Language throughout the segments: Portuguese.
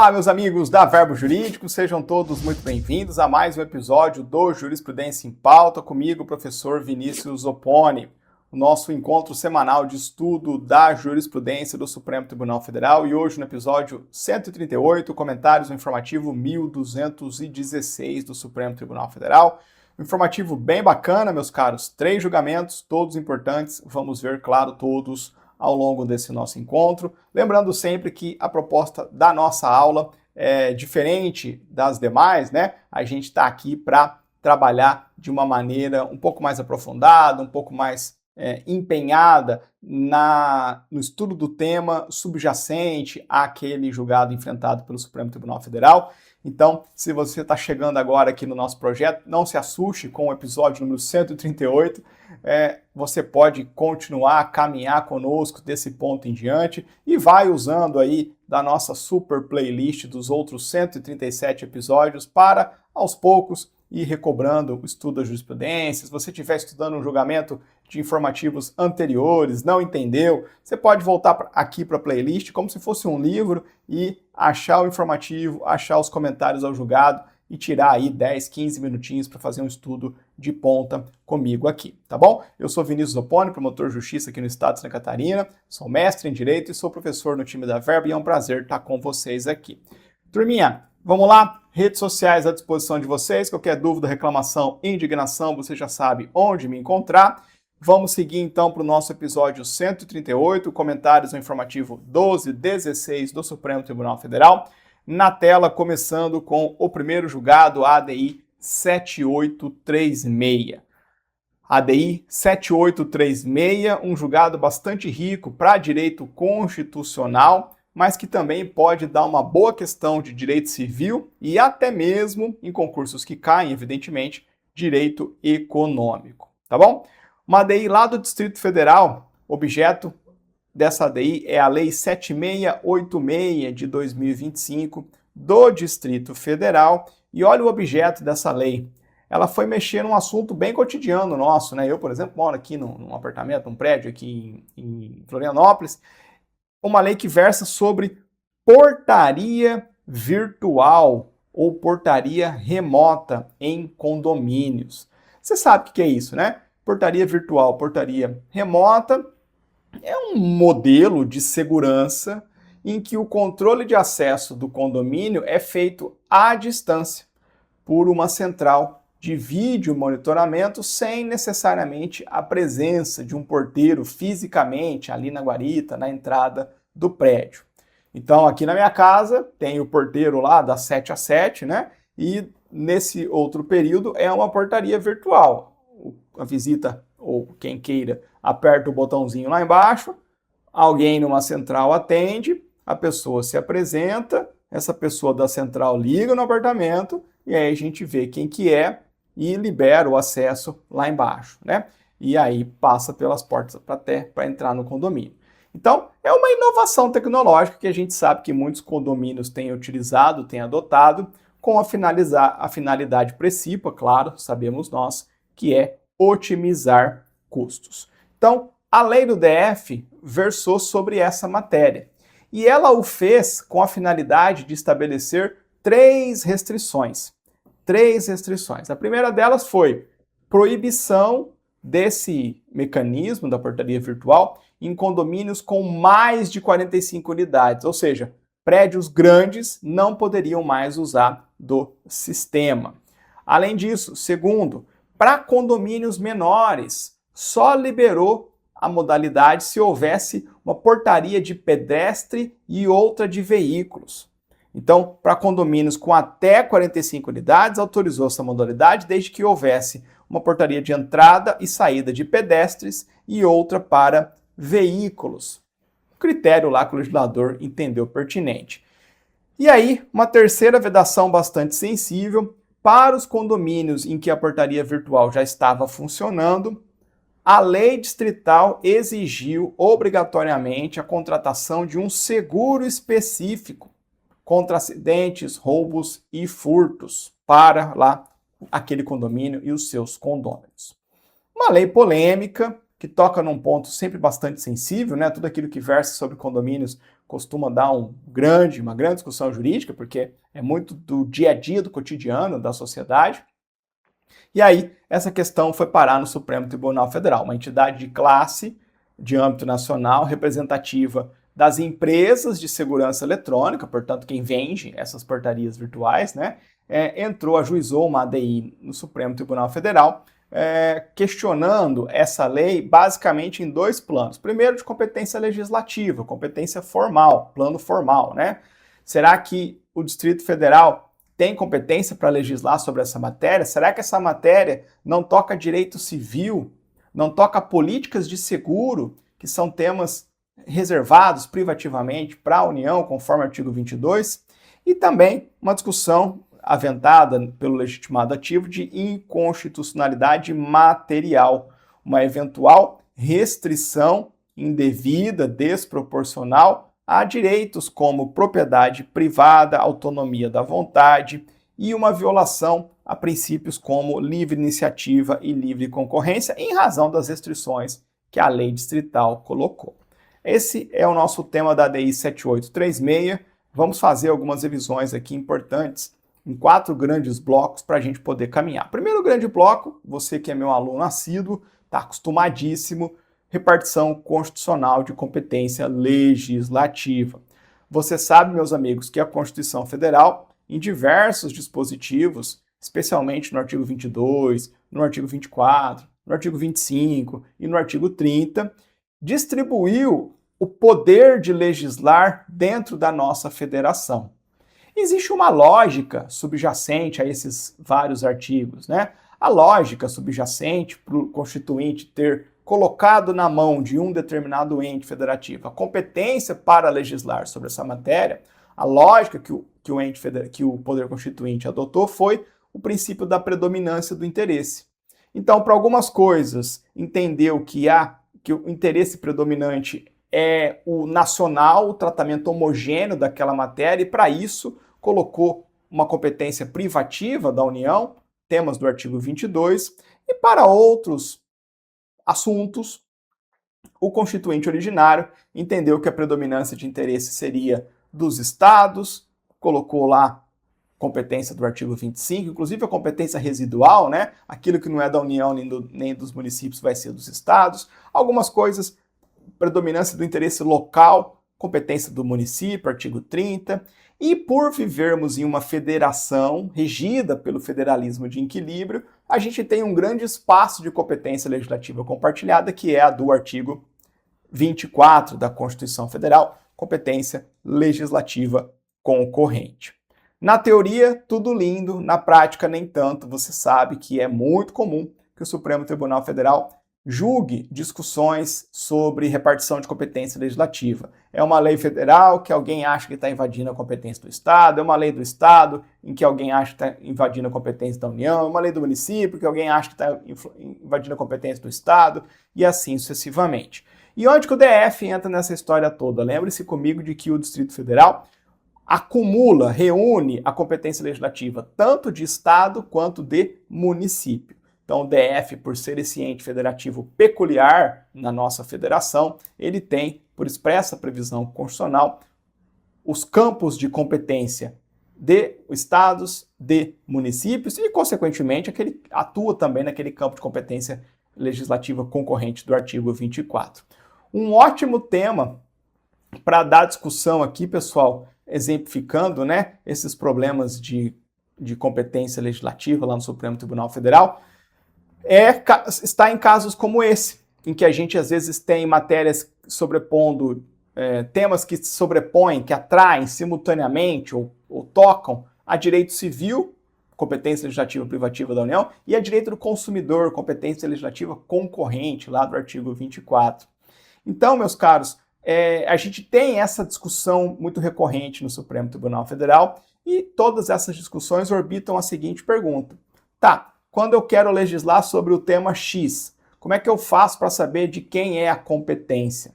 Olá, meus amigos da Verbo Jurídico, sejam todos muito bem-vindos a mais um episódio do Jurisprudência em Pauta, comigo, o professor Vinícius Zoponi, o nosso encontro semanal de estudo da jurisprudência do Supremo Tribunal Federal, e hoje no episódio 138, comentários do informativo 1216 do Supremo Tribunal Federal. Um informativo bem bacana, meus caros, 3 julgamentos, todos importantes, vamos ver, claro, todos ao longo desse nosso encontro. Lembrando sempre que a proposta da nossa aula é diferente das demais, né? A gente está aqui para trabalhar de uma maneira um pouco mais aprofundada, um pouco mais empenhada no estudo do tema subjacente àquele julgado enfrentado pelo Supremo Tribunal Federal. Então, se você está chegando agora aqui no nosso projeto, não se assuste com o episódio número 138, você pode continuar a caminhar conosco desse ponto em diante e vai usando aí da nossa super playlist dos outros 137 episódios para, aos poucos, ir recobrando o estudo da jurisprudência. Se você estiver estudando um julgamento de informativos anteriores, não entendeu, você pode voltar aqui para a playlist como se fosse um livro e achar o informativo, achar os comentários ao julgado e tirar aí 10, 15 minutinhos para fazer um estudo de ponta comigo aqui, tá bom? Eu sou Vinícius Zoponi, promotor de justiça aqui no estado de Santa Catarina, sou mestre em Direito e sou professor no time da Verbo e é um prazer estar com vocês aqui. Turminha, vamos lá? Redes sociais à disposição de vocês, qualquer dúvida, reclamação, indignação, você já sabe onde me encontrar. Vamos seguir então para o nosso episódio 138, comentários no informativo 1216 do Supremo Tribunal Federal. Na tela, começando com o primeiro julgado, ADI 7836. ADI 7836, um julgado bastante rico para direito constitucional, mas que também pode dar uma boa questão de direito civil e até mesmo, em concursos que caem, evidentemente, direito econômico, tá bom? Uma ADI lá do Distrito Federal, objeto dessa ADI é a Lei 7686 de 2025 do Distrito Federal. E olha o objeto dessa lei. Ela foi mexer num assunto bem cotidiano nosso, né? Eu, por exemplo, moro aqui num apartamento, num prédio aqui em Florianópolis. Uma lei que versa sobre portaria virtual ou portaria remota em condomínios. Você sabe o que é isso, né? Portaria virtual, portaria remota é um modelo de segurança em que o controle de acesso do condomínio é feito à distância por uma central de vídeo monitoramento sem necessariamente a presença de um porteiro fisicamente ali na guarita, na entrada do prédio. Então, aqui na minha casa tem o porteiro lá das 7 às 7, né? E nesse outro período é uma portaria virtual. A visita ou quem queira aperta o botãozinho lá embaixo, alguém numa central atende, a pessoa se apresenta, essa pessoa da central liga no apartamento e aí a gente vê quem que é e libera o acesso lá embaixo, né? E aí passa pelas portas para entrar no condomínio. Então, é uma inovação tecnológica que a gente sabe que muitos condomínios têm utilizado, têm adotado, com a finalidade principal, claro, sabemos nós, que é otimizar custos. Então, a lei do DF versou sobre essa matéria e ela o fez com a finalidade de estabelecer 3 restrições. 3 restrições. A primeira delas foi proibição desse mecanismo da portaria virtual em condomínios com mais de 45 unidades, ou seja, prédios grandes não poderiam mais usar do sistema. Além disso, segundo, para condomínios menores, só liberou a modalidade se houvesse uma portaria de pedestre e outra de veículos. Então, para condomínios com até 45 unidades, autorizou essa modalidade desde que houvesse uma portaria de entrada e saída de pedestres e outra para veículos. O critério lá que o legislador entendeu pertinente. E aí, uma terceira vedação bastante sensível. Para os condomínios em que a portaria virtual já estava funcionando, a lei distrital exigiu obrigatoriamente a contratação de um seguro específico contra acidentes, roubos e furtos para lá aquele condomínio e os seus condôminos. Uma lei polêmica que toca num ponto sempre bastante sensível, né? Tudo aquilo que versa sobre condomínios costuma dar uma grande discussão jurídica, porque é muito do dia a dia, do cotidiano da sociedade. E aí, essa questão foi parar no Supremo Tribunal Federal, uma entidade de classe de âmbito nacional, representativa das empresas de segurança eletrônica, portanto, quem vende essas portarias virtuais, né, ajuizou uma ADI no Supremo Tribunal Federal, questionando essa lei basicamente em dois planos. Primeiro, de competência legislativa, competência formal, plano formal, né? Será que o Distrito Federal tem competência para legislar sobre essa matéria? Será que essa matéria não toca direito civil, não toca políticas de seguro, que são temas reservados privativamente para a União, conforme o artigo 22? E também uma discussão aventada pelo legitimado ativo de inconstitucionalidade material, uma eventual restrição indevida, desproporcional a direitos como propriedade privada, autonomia da vontade e uma violação a princípios como livre iniciativa e livre concorrência, em razão das restrições que a lei distrital colocou. Esse é o nosso tema da ADI 7836. Vamos fazer algumas revisões aqui importantes em 4 grandes blocos para a gente poder caminhar. Primeiro grande bloco, você que é meu aluno assíduo, está acostumadíssimo, repartição constitucional de competência legislativa. Você sabe, meus amigos, que a Constituição Federal, em diversos dispositivos, especialmente no artigo 22, no artigo 24, no artigo 25 e no artigo 30, distribuiu o poder de legislar dentro da nossa federação. Existe uma lógica subjacente a esses vários artigos, né? A lógica subjacente para o Constituinte ter colocado na mão de um determinado ente federativo a competência para legislar sobre essa matéria, a lógica que o Poder Constituinte adotou foi o princípio da predominância do interesse. Então, para algumas coisas, entendeu que o interesse predominante é o nacional, o tratamento homogêneo daquela matéria, e para isso colocou uma competência privativa da União, temas do artigo 22, e para outros assuntos, o Constituinte originário entendeu que a predominância de interesse seria dos estados, colocou lá competência do artigo 25, inclusive a competência residual, né? Aquilo que não é da União nem dos municípios vai ser dos estados. Algumas coisas, predominância do interesse local, competência do município, artigo 30. E por vivermos em uma federação regida pelo federalismo de equilíbrio, a gente tem um grande espaço de competência legislativa compartilhada, que é a do artigo 24 da Constituição Federal, competência legislativa concorrente. Na teoria, tudo lindo, na prática, nem tanto. Você sabe que é muito comum que o Supremo Tribunal Federal julgue discussões sobre repartição de competência legislativa. É uma lei federal que alguém acha que está invadindo a competência do Estado, é uma lei do Estado em que alguém acha que está invadindo a competência da União, é uma lei do município que alguém acha que está invadindo a competência do Estado, e assim sucessivamente. E onde que o DF entra nessa história toda? Lembre-se comigo de que o Distrito Federal reúne a competência legislativa tanto de Estado quanto de município. Então, o DF, por ser esse ente federativo peculiar na nossa federação, ele tem, por expressa previsão constitucional, os campos de competência de estados, de municípios e, consequentemente, ele atua também naquele campo de competência legislativa concorrente do artigo 24. Um ótimo tema para dar discussão aqui, pessoal, exemplificando, né, esses problemas de competência legislativa lá no Supremo Tribunal Federal, está em casos como esse, em que a gente às vezes tem matérias sobrepondo, temas que se sobrepõem, que atraem simultaneamente ou tocam a direito civil, competência legislativa privativa da União, e a direito do consumidor, competência legislativa concorrente, lá do artigo 24. Então, meus caros, a gente tem essa discussão muito recorrente no Supremo Tribunal Federal, e todas essas discussões orbitam a seguinte pergunta. Tá, quando eu quero legislar sobre o tema X, como é que eu faço para saber de quem é a competência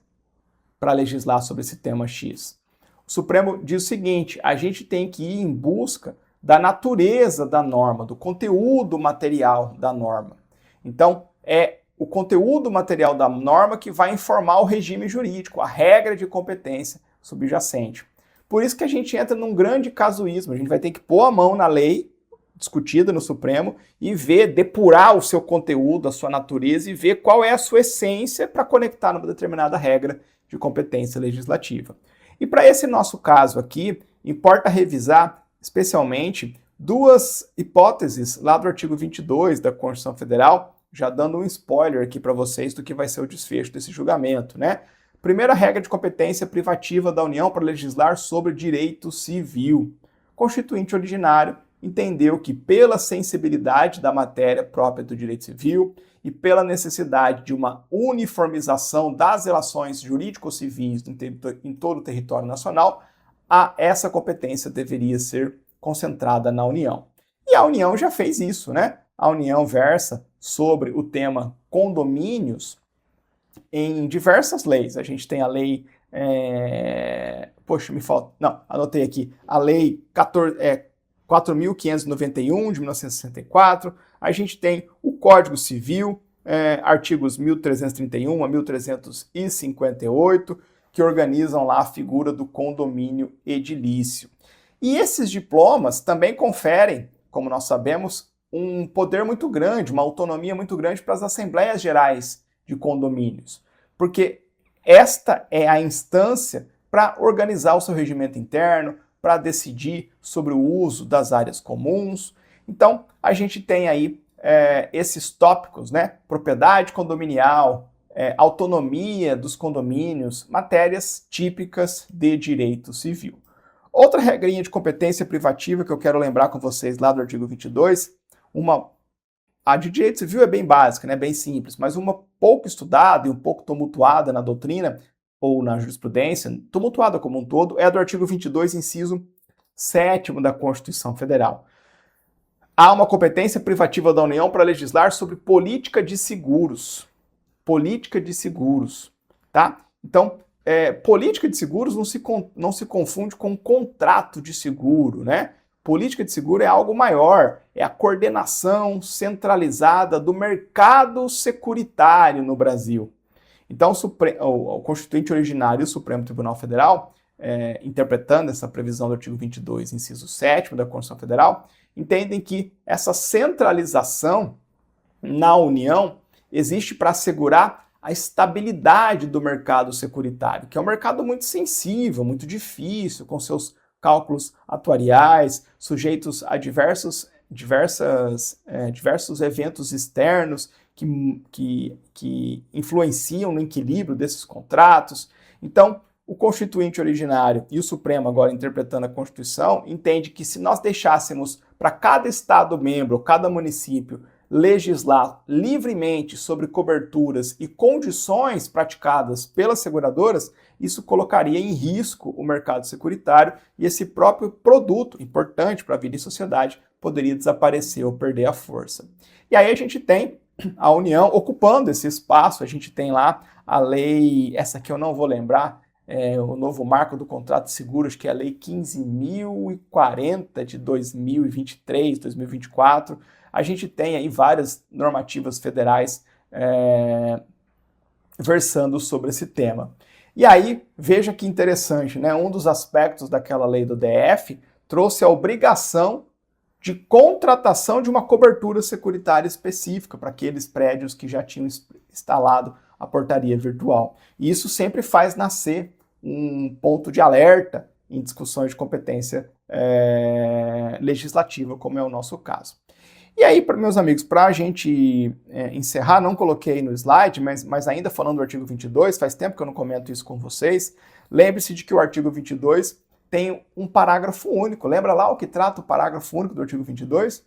para legislar sobre esse tema X? O Supremo diz o seguinte, a gente tem que ir em busca da natureza da norma, do conteúdo material da norma. Então, é o conteúdo material da norma que vai informar o regime jurídico, a regra de competência subjacente. Por isso que a gente entra num grande casuísmo, a gente vai ter que pôr a mão na lei discutida no Supremo e ver, depurar o seu conteúdo, a sua natureza e ver qual é a sua essência para conectar numa determinada regra de competência legislativa. E para esse nosso caso aqui, importa revisar especialmente duas hipóteses lá do artigo 22 da Constituição Federal, já dando um spoiler aqui para vocês do que vai ser o desfecho desse julgamento, né? Primeira regra de competência privativa da União para legislar sobre direito civil. O Constituinte originário entendeu que, pela sensibilidade da matéria própria do direito civil e pela necessidade de uma uniformização das relações jurídico-civis em todo o território nacional, essa competência deveria ser concentrada na União. E a União já fez isso, né? A União versa sobre o tema condomínios em diversas leis. A gente tem a lei... Poxa, me falta... Não, anotei aqui. A lei 4.591, de 1964. A gente tem o Código Civil, artigos 1331 a 1358, que organizam lá a figura do condomínio edilício. E esses diplomas também conferem, como nós sabemos, um poder muito grande, uma autonomia muito grande para as Assembleias Gerais de Condomínios, porque esta é a instância para organizar o seu regimento interno, para decidir sobre o uso das áreas comuns. Então, a gente tem aí esses tópicos, né? Propriedade condominial, autonomia dos condomínios, matérias típicas de direito civil. Outra regrinha de competência privativa que eu quero lembrar com vocês lá do artigo 22, a de direito civil é bem básica, né? Bem simples, mas uma pouco estudada e um pouco tumultuada na doutrina ou na jurisprudência, tumultuada como um todo, é a do artigo 22, inciso 7º da Constituição Federal. Há uma competência privativa da União para legislar sobre política de seguros. Política de seguros, tá? Então, política de seguros não se confunde com contrato de seguro, né? Política de seguro é algo maior, é a coordenação centralizada do mercado securitário no Brasil. Então, o Constituinte originário e o Supremo Tribunal Federal, interpretando essa previsão do artigo 22, inciso 7º da Constituição Federal, entendem que essa centralização na União existe para assegurar a estabilidade do mercado securitário, que é um mercado muito sensível, muito difícil, com seus cálculos atuariais, sujeitos a diversos eventos externos que influenciam no equilíbrio desses contratos. Então, o Constituinte originário e o Supremo, agora interpretando a Constituição, entende que se nós deixássemos para cada Estado-membro, cada município, legislar livremente sobre coberturas e condições praticadas pelas seguradoras, isso colocaria em risco o mercado securitário e esse próprio produto, importante para a vida e sociedade, poderia desaparecer ou perder a força. E aí a gente tem a União ocupando esse espaço, a gente tem lá a lei, essa aqui eu não vou lembrar, o novo marco do contrato de seguros, que é a lei 15.040 de 2023, 2024, a gente tem aí várias normativas federais versando sobre esse tema. E aí, veja que interessante, né? Um dos aspectos daquela lei do DF trouxe a obrigação de contratação de uma cobertura securitária específica para aqueles prédios que já tinham instalado a portaria virtual. E isso sempre faz nascer um ponto de alerta em discussões de competência legislativa, como é o nosso caso. E aí, meus amigos, para a gente encerrar, não coloquei no slide, mas ainda falando do artigo 22, faz tempo que eu não comento isso com vocês, lembre-se de que o artigo 22 tem um parágrafo único. Lembra lá o que trata o parágrafo único do artigo 22?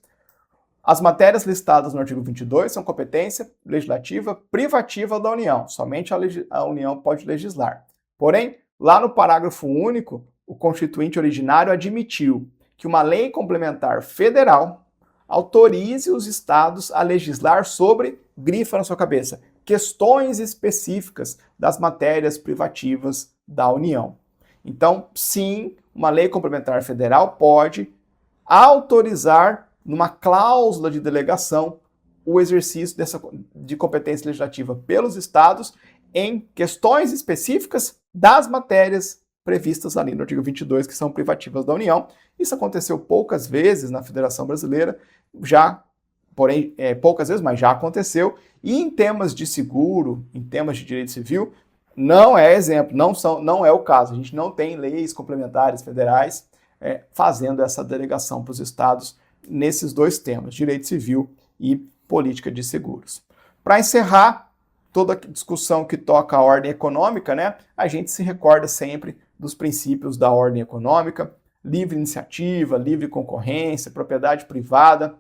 As matérias listadas no artigo 22 são competência legislativa privativa da União. Somente a União pode legislar. Porém, lá no parágrafo único, o Constituinte originário admitiu que uma lei complementar federal autorize os estados a legislar sobre, grifa na sua cabeça, questões específicas das matérias privativas da União. Então, sim, uma lei complementar federal pode autorizar, numa cláusula de delegação, o exercício de competência legislativa pelos estados em questões específicas das matérias previstas ali no artigo 22, que são privativas da União. Isso aconteceu poucas vezes na Federação Brasileira, porém, poucas vezes, mas já aconteceu. E em temas de seguro, em temas de direito civil, não é exemplo, não é o caso. A gente não tem leis complementares federais fazendo essa delegação para os estados nesses dois temas, direito civil e política de seguros. Para encerrar toda a discussão que toca a ordem econômica, né, a gente se recorda sempre dos princípios da ordem econômica: livre iniciativa, livre concorrência, propriedade privada,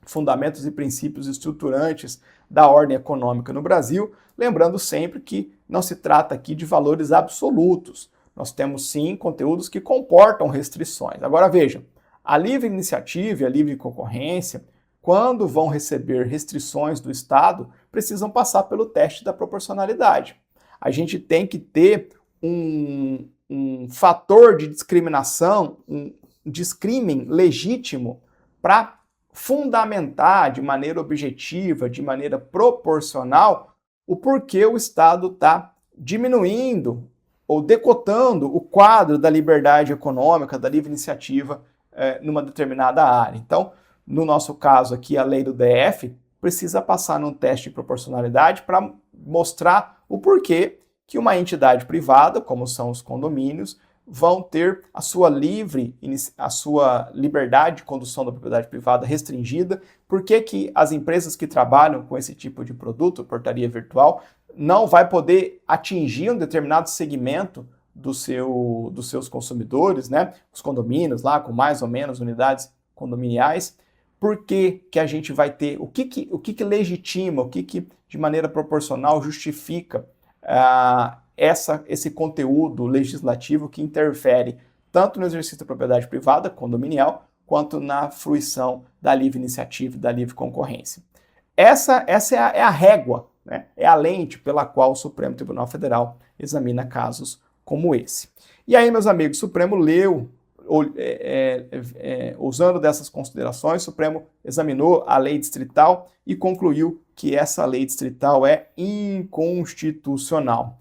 fundamentos e princípios estruturantes da ordem econômica no Brasil, lembrando sempre que não se trata aqui de valores absolutos. Nós temos sim conteúdos que comportam restrições. Agora vejam, a livre iniciativa e a livre concorrência, quando vão receber restrições do Estado, precisam passar pelo teste da proporcionalidade. A gente tem que ter um fator de discriminação, um discrimen legítimo para fundamentar de maneira objetiva, de maneira proporcional, o porquê o Estado está diminuindo ou decotando o quadro da liberdade econômica, da livre iniciativa numa determinada área. Então, no nosso caso aqui, a lei do DF precisa passar num teste de proporcionalidade para mostrar o porquê que uma entidade privada, como são os condomínios, vão ter a sua liberdade de condução da propriedade privada restringida, por que as empresas que trabalham com esse tipo de produto, portaria virtual, não vai poder atingir um determinado segmento dos seus consumidores, né? Os condomínios lá com mais ou menos unidades condominiais. Por que a gente vai ter, o que legitima, o que de maneira proporcional justifica esse conteúdo legislativo que interfere tanto no exercício da propriedade privada, condominial, quanto na fruição da livre iniciativa e da livre concorrência. Essa é a régua, né? É a lente pela qual o Supremo Tribunal Federal examina casos como esse. E aí, meus amigos, o Supremo leu, usando dessas considerações, o Supremo examinou a lei distrital e concluiu que essa lei distrital é inconstitucional.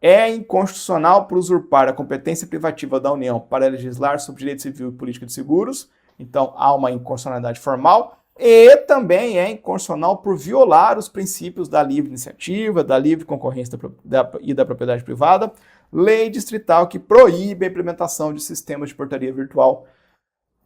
É inconstitucional por usurpar a competência privativa da União para legislar sobre direito civil e política de seguros, então há uma inconstitucionalidade formal, e também é inconstitucional por violar os princípios da livre iniciativa, da livre concorrência e da propriedade privada, lei distrital que proíbe a implementação de sistemas de portaria virtual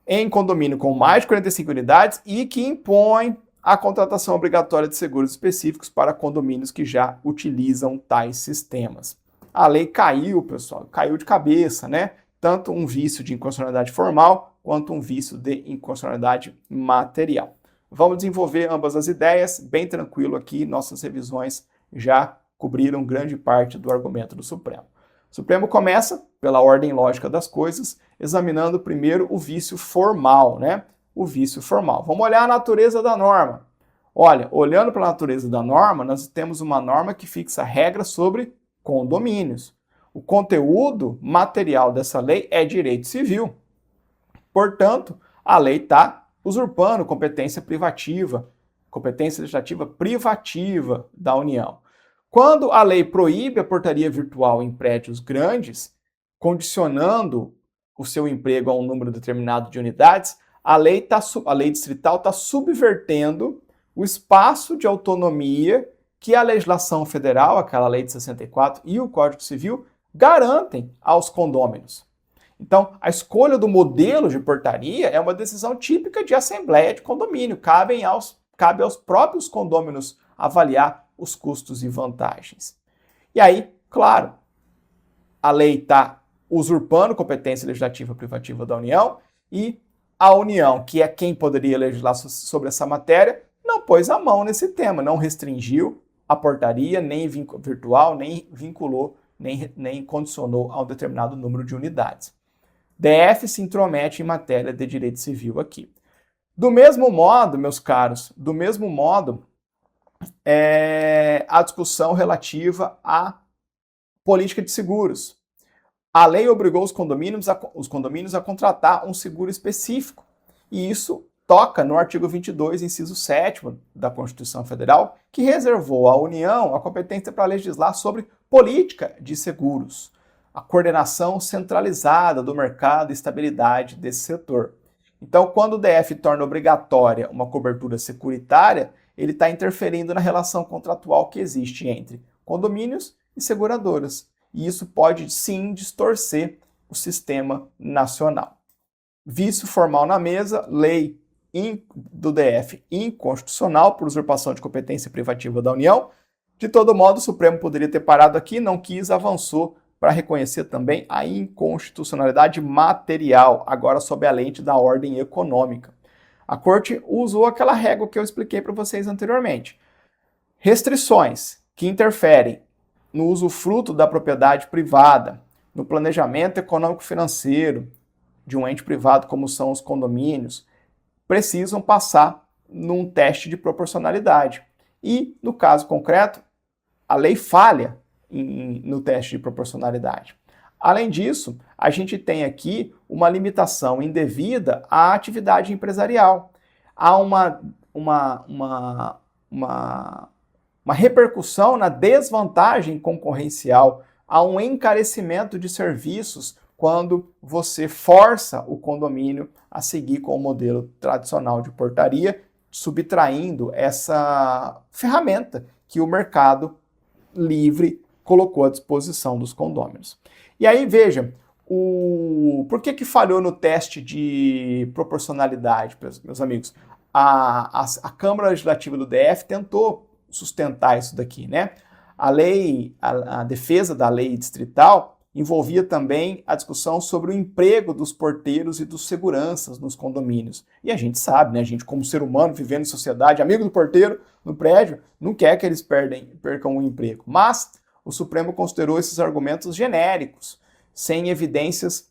em condomínio com mais de 45 unidades e que impõe a contratação obrigatória de seguros específicos para condomínios que já utilizam tais sistemas. A lei caiu, pessoal, caiu de cabeça, né? Tanto um vício de inconstitucionalidade formal quanto um vício de inconstitucionalidade material. Vamos desenvolver ambas as ideias, bem tranquilo aqui, nossas revisões já cobriram grande parte do argumento do Supremo. O Supremo começa, pela ordem lógica das coisas, examinando primeiro o vício formal, né? O vício formal. Vamos olhar a natureza da norma. Olha, olhando para a natureza da norma, nós temos uma norma que fixa regras sobre condomínios. O conteúdo material dessa lei é direito civil. Portanto, a lei está usurpando competência legislativa privativa da União. Quando a lei proíbe a portaria virtual em prédios grandes, condicionando o seu emprego a um número determinado de unidades, a lei distrital está subvertendo o espaço de autonomia que a legislação federal, aquela lei de 64 e o Código Civil, garantem aos condôminos. Então, a escolha do modelo de portaria é uma decisão típica de assembleia de condomínio. Cabe aos próprios condôminos avaliar os custos e vantagens. E aí, claro, a lei está usurpando competência legislativa privativa da União e a União, que é quem poderia legislar sobre essa matéria, não pôs a mão nesse tema, não restringiu a portaria, nem virtual, nem vinculou, nem condicionou a um determinado número de unidades. DF se intromete em matéria de direito civil aqui. Do mesmo modo, meus caros, a discussão relativa à política de seguros. A lei obrigou os condomínios a contratar um seguro específico, e isso toca no artigo 22, inciso 7º da Constituição Federal, que reservou à União a competência para legislar sobre política de seguros. a coordenação centralizada do mercado e estabilidade desse setor. Então, quando o DF torna obrigatória uma cobertura securitária, ele está interferindo na relação contratual que existe entre condomínios e seguradoras. E isso pode, sim, distorcer o sistema nacional. Vício formal na mesa, lei do DF inconstitucional por usurpação de competência privativa da União. De todo modo, o Supremo poderia ter parado aqui, não quis, avançou para reconhecer também a inconstitucionalidade material, agora sob a lente da ordem econômica. A Corte usou aquela régua que eu expliquei para vocês anteriormente. Restrições que interferem no usufruto da propriedade privada, no planejamento econômico-financeiro de um ente privado como são os condomínios, precisam passar num teste de proporcionalidade. E, no caso concreto, a lei falha no teste de proporcionalidade. Além disso, a gente tem aqui uma limitação indevida à atividade empresarial. Há uma repercussão na desvantagem concorrencial, há um encarecimento de serviços quando você força o condomínio a seguir com o modelo tradicional de portaria, subtraindo essa ferramenta que o mercado livre colocou à disposição dos condôminos. E aí, veja, por que falhou no teste de proporcionalidade, meus amigos? A Câmara Legislativa do DF tentou sustentar isso daqui, né? A defesa da lei distrital envolvia também a discussão sobre o emprego dos porteiros e dos seguranças nos condomínios. E a gente sabe, né? A gente, como ser humano, vivendo em sociedade, amigo do porteiro no prédio, não quer que eles percam o emprego. Mas o Supremo considerou esses argumentos genéricos, sem evidências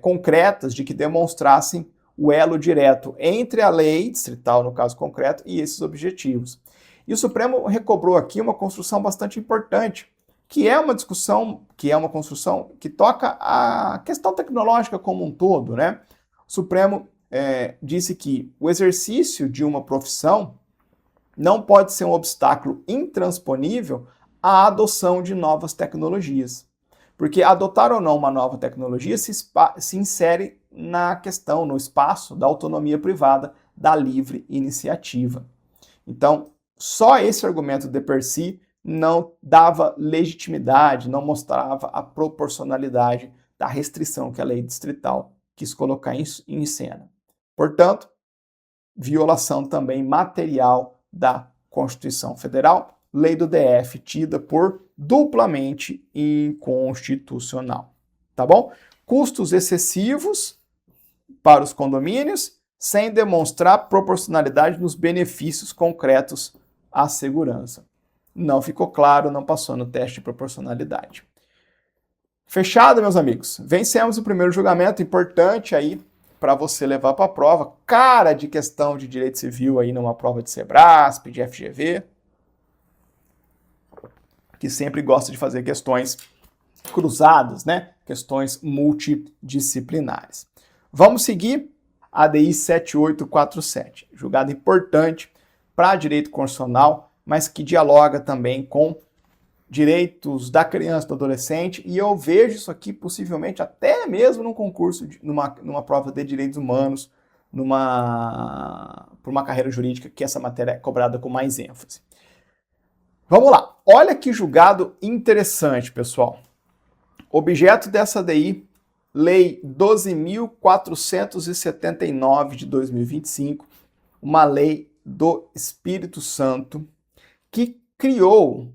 concretas de que demonstrassem o elo direto entre a lei distrital, no caso concreto, e esses objetivos. E o Supremo recobrou aqui uma construção bastante importante, que é uma construção que toca a questão tecnológica como um todo, né? O Supremo disse que o exercício de uma profissão não pode ser um obstáculo intransponível à adoção de novas tecnologias. Porque adotar ou não uma nova tecnologia se insere na questão, no espaço da autonomia privada, da livre iniciativa. Então, só esse argumento de per si não dava legitimidade, não mostrava a proporcionalidade da restrição que a lei distrital quis colocar em cena. Portanto, violação também material da Constituição Federal, lei do DF tida por duplamente inconstitucional. Tá bom? Custos excessivos para os condomínios, sem demonstrar proporcionalidade nos benefícios concretos à segurança. Não ficou claro, não passou no teste de proporcionalidade. Fechado, meus amigos? Vencemos o primeiro julgamento, importante aí para você levar para a prova. Cara de questão de direito civil aí numa prova de Sebrasp, de FGV, que sempre gosta de fazer questões cruzadas, né? Questões multidisciplinares. Vamos seguir ADI 7847, julgado importante para direito constitucional, mas que dialoga também com direitos da criança e do adolescente, e eu vejo isso aqui possivelmente até mesmo num concurso, numa prova de direitos humanos, por uma carreira jurídica, que essa matéria é cobrada com mais ênfase. Vamos lá, olha que julgado interessante, pessoal. Objeto dessa ADI, Lei 12.479 de 2025, uma lei do Espírito Santo, que criou,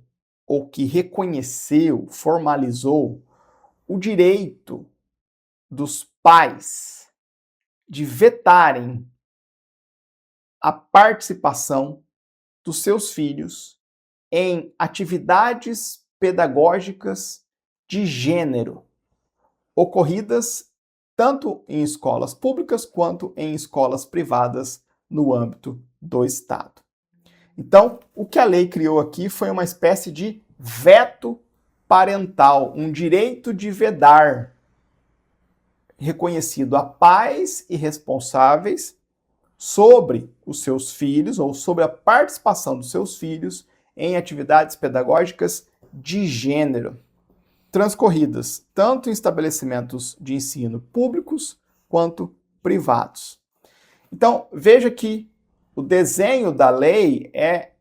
ou que reconheceu, formalizou o direito dos pais de vetarem a participação dos seus filhos em atividades pedagógicas de gênero, ocorridas tanto em escolas públicas quanto em escolas privadas no âmbito do Estado. Então, o que a lei criou aqui foi uma espécie de veto parental, um direito de vedar, reconhecido a pais e responsáveis sobre os seus filhos ou sobre a participação dos seus filhos em atividades pedagógicas de gênero. transcorridas tanto em estabelecimentos de ensino públicos quanto privados. Então, veja que o desenho da lei é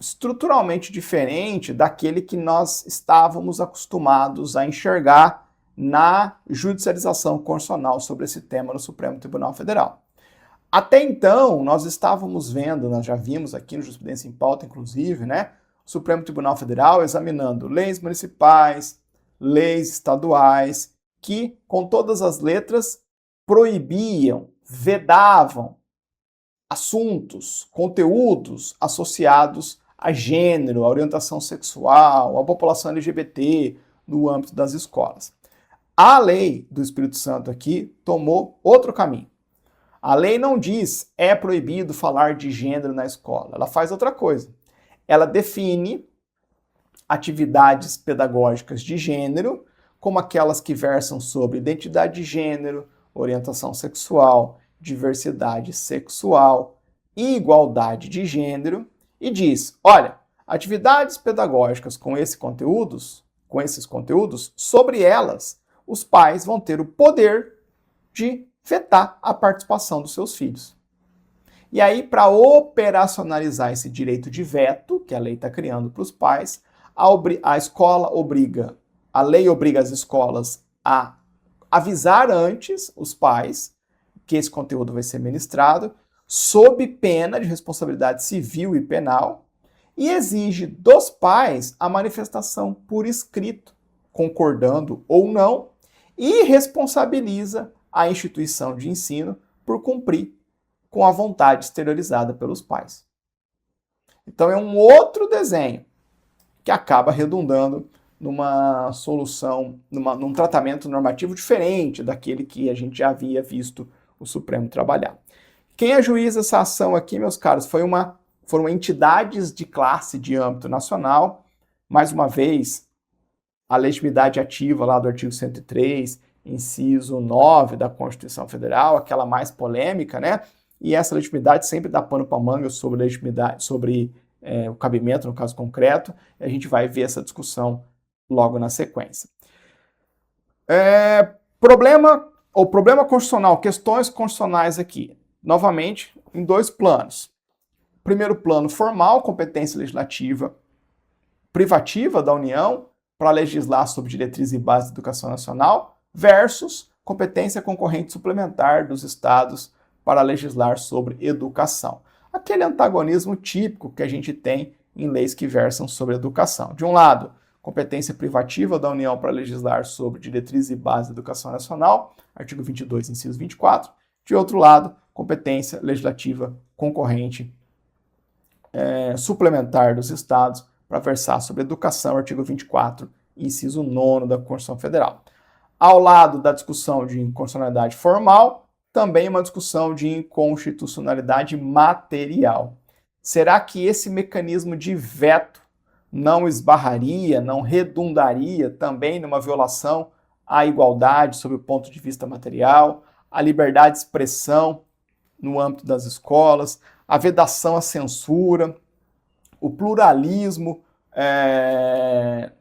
estruturalmente diferente daquele que nós estávamos acostumados a enxergar na judicialização constitucional sobre esse tema no Supremo Tribunal Federal. Até então, nós estávamos vendo, nós já vimos aqui no Jurisprudência em Pauta, inclusive, né, o Supremo Tribunal Federal examinando leis municipais, leis estaduais, que, com todas as letras, proibiam, vedavam assuntos, conteúdos associados a gênero, a orientação sexual, a população LGBT no âmbito das escolas. A lei do Espírito Santo aqui tomou outro caminho. A lei não diz é proibido falar de gênero na escola. Ela faz outra coisa. Ela define atividades pedagógicas de gênero como aquelas que versam sobre identidade de gênero, orientação sexual, diversidade sexual e igualdade de gênero e diz, olha, atividades pedagógicas com esses conteúdos, sobre elas, os pais vão ter o poder de vetar a participação dos seus filhos. E aí, para operacionalizar esse direito de veto, que a lei está criando para os pais, a lei obriga as escolas a avisar antes os pais que esse conteúdo vai ser ministrado, sob pena de responsabilidade civil e penal, e exige dos pais a manifestação por escrito, concordando ou não, e responsabiliza a instituição de ensino por cumprir com a vontade exteriorizada pelos pais. Então é um outro desenho que acaba redundando numa solução, num tratamento normativo diferente daquele que a gente já havia visto o Supremo trabalhar. Quem ajuiza essa ação aqui, meus caros, foram entidades de classe de âmbito nacional. Mais uma vez, a legitimidade ativa lá do artigo 103, inciso 9 da Constituição Federal, aquela mais polêmica, né? E essa legitimidade sempre dá pano para manga sobre legitimidade, sobre o cabimento no caso concreto. E a gente vai ver essa discussão logo na sequência. Problema constitucional, questões constitucionais aqui. Novamente, em dois planos. Primeiro plano formal, competência legislativa privativa da União para legislar sobre diretrizes e bases da educação nacional, versus competência concorrente suplementar dos estados para legislar sobre educação. Aquele antagonismo típico que a gente tem em leis que versam sobre educação. De um lado, competência privativa da União para legislar sobre diretrizes e bases da educação nacional, artigo 22, inciso 24. De outro lado, competência legislativa concorrente suplementar dos estados para versar sobre educação, artigo 24, inciso 9 da Constituição Federal. Ao lado da discussão de inconstitucionalidade formal, também uma discussão de inconstitucionalidade material. Será que esse mecanismo de veto não esbarraria, não redundaria também numa violação à igualdade sob o ponto de vista material, à liberdade de expressão no âmbito das escolas, a vedação à censura, o pluralismo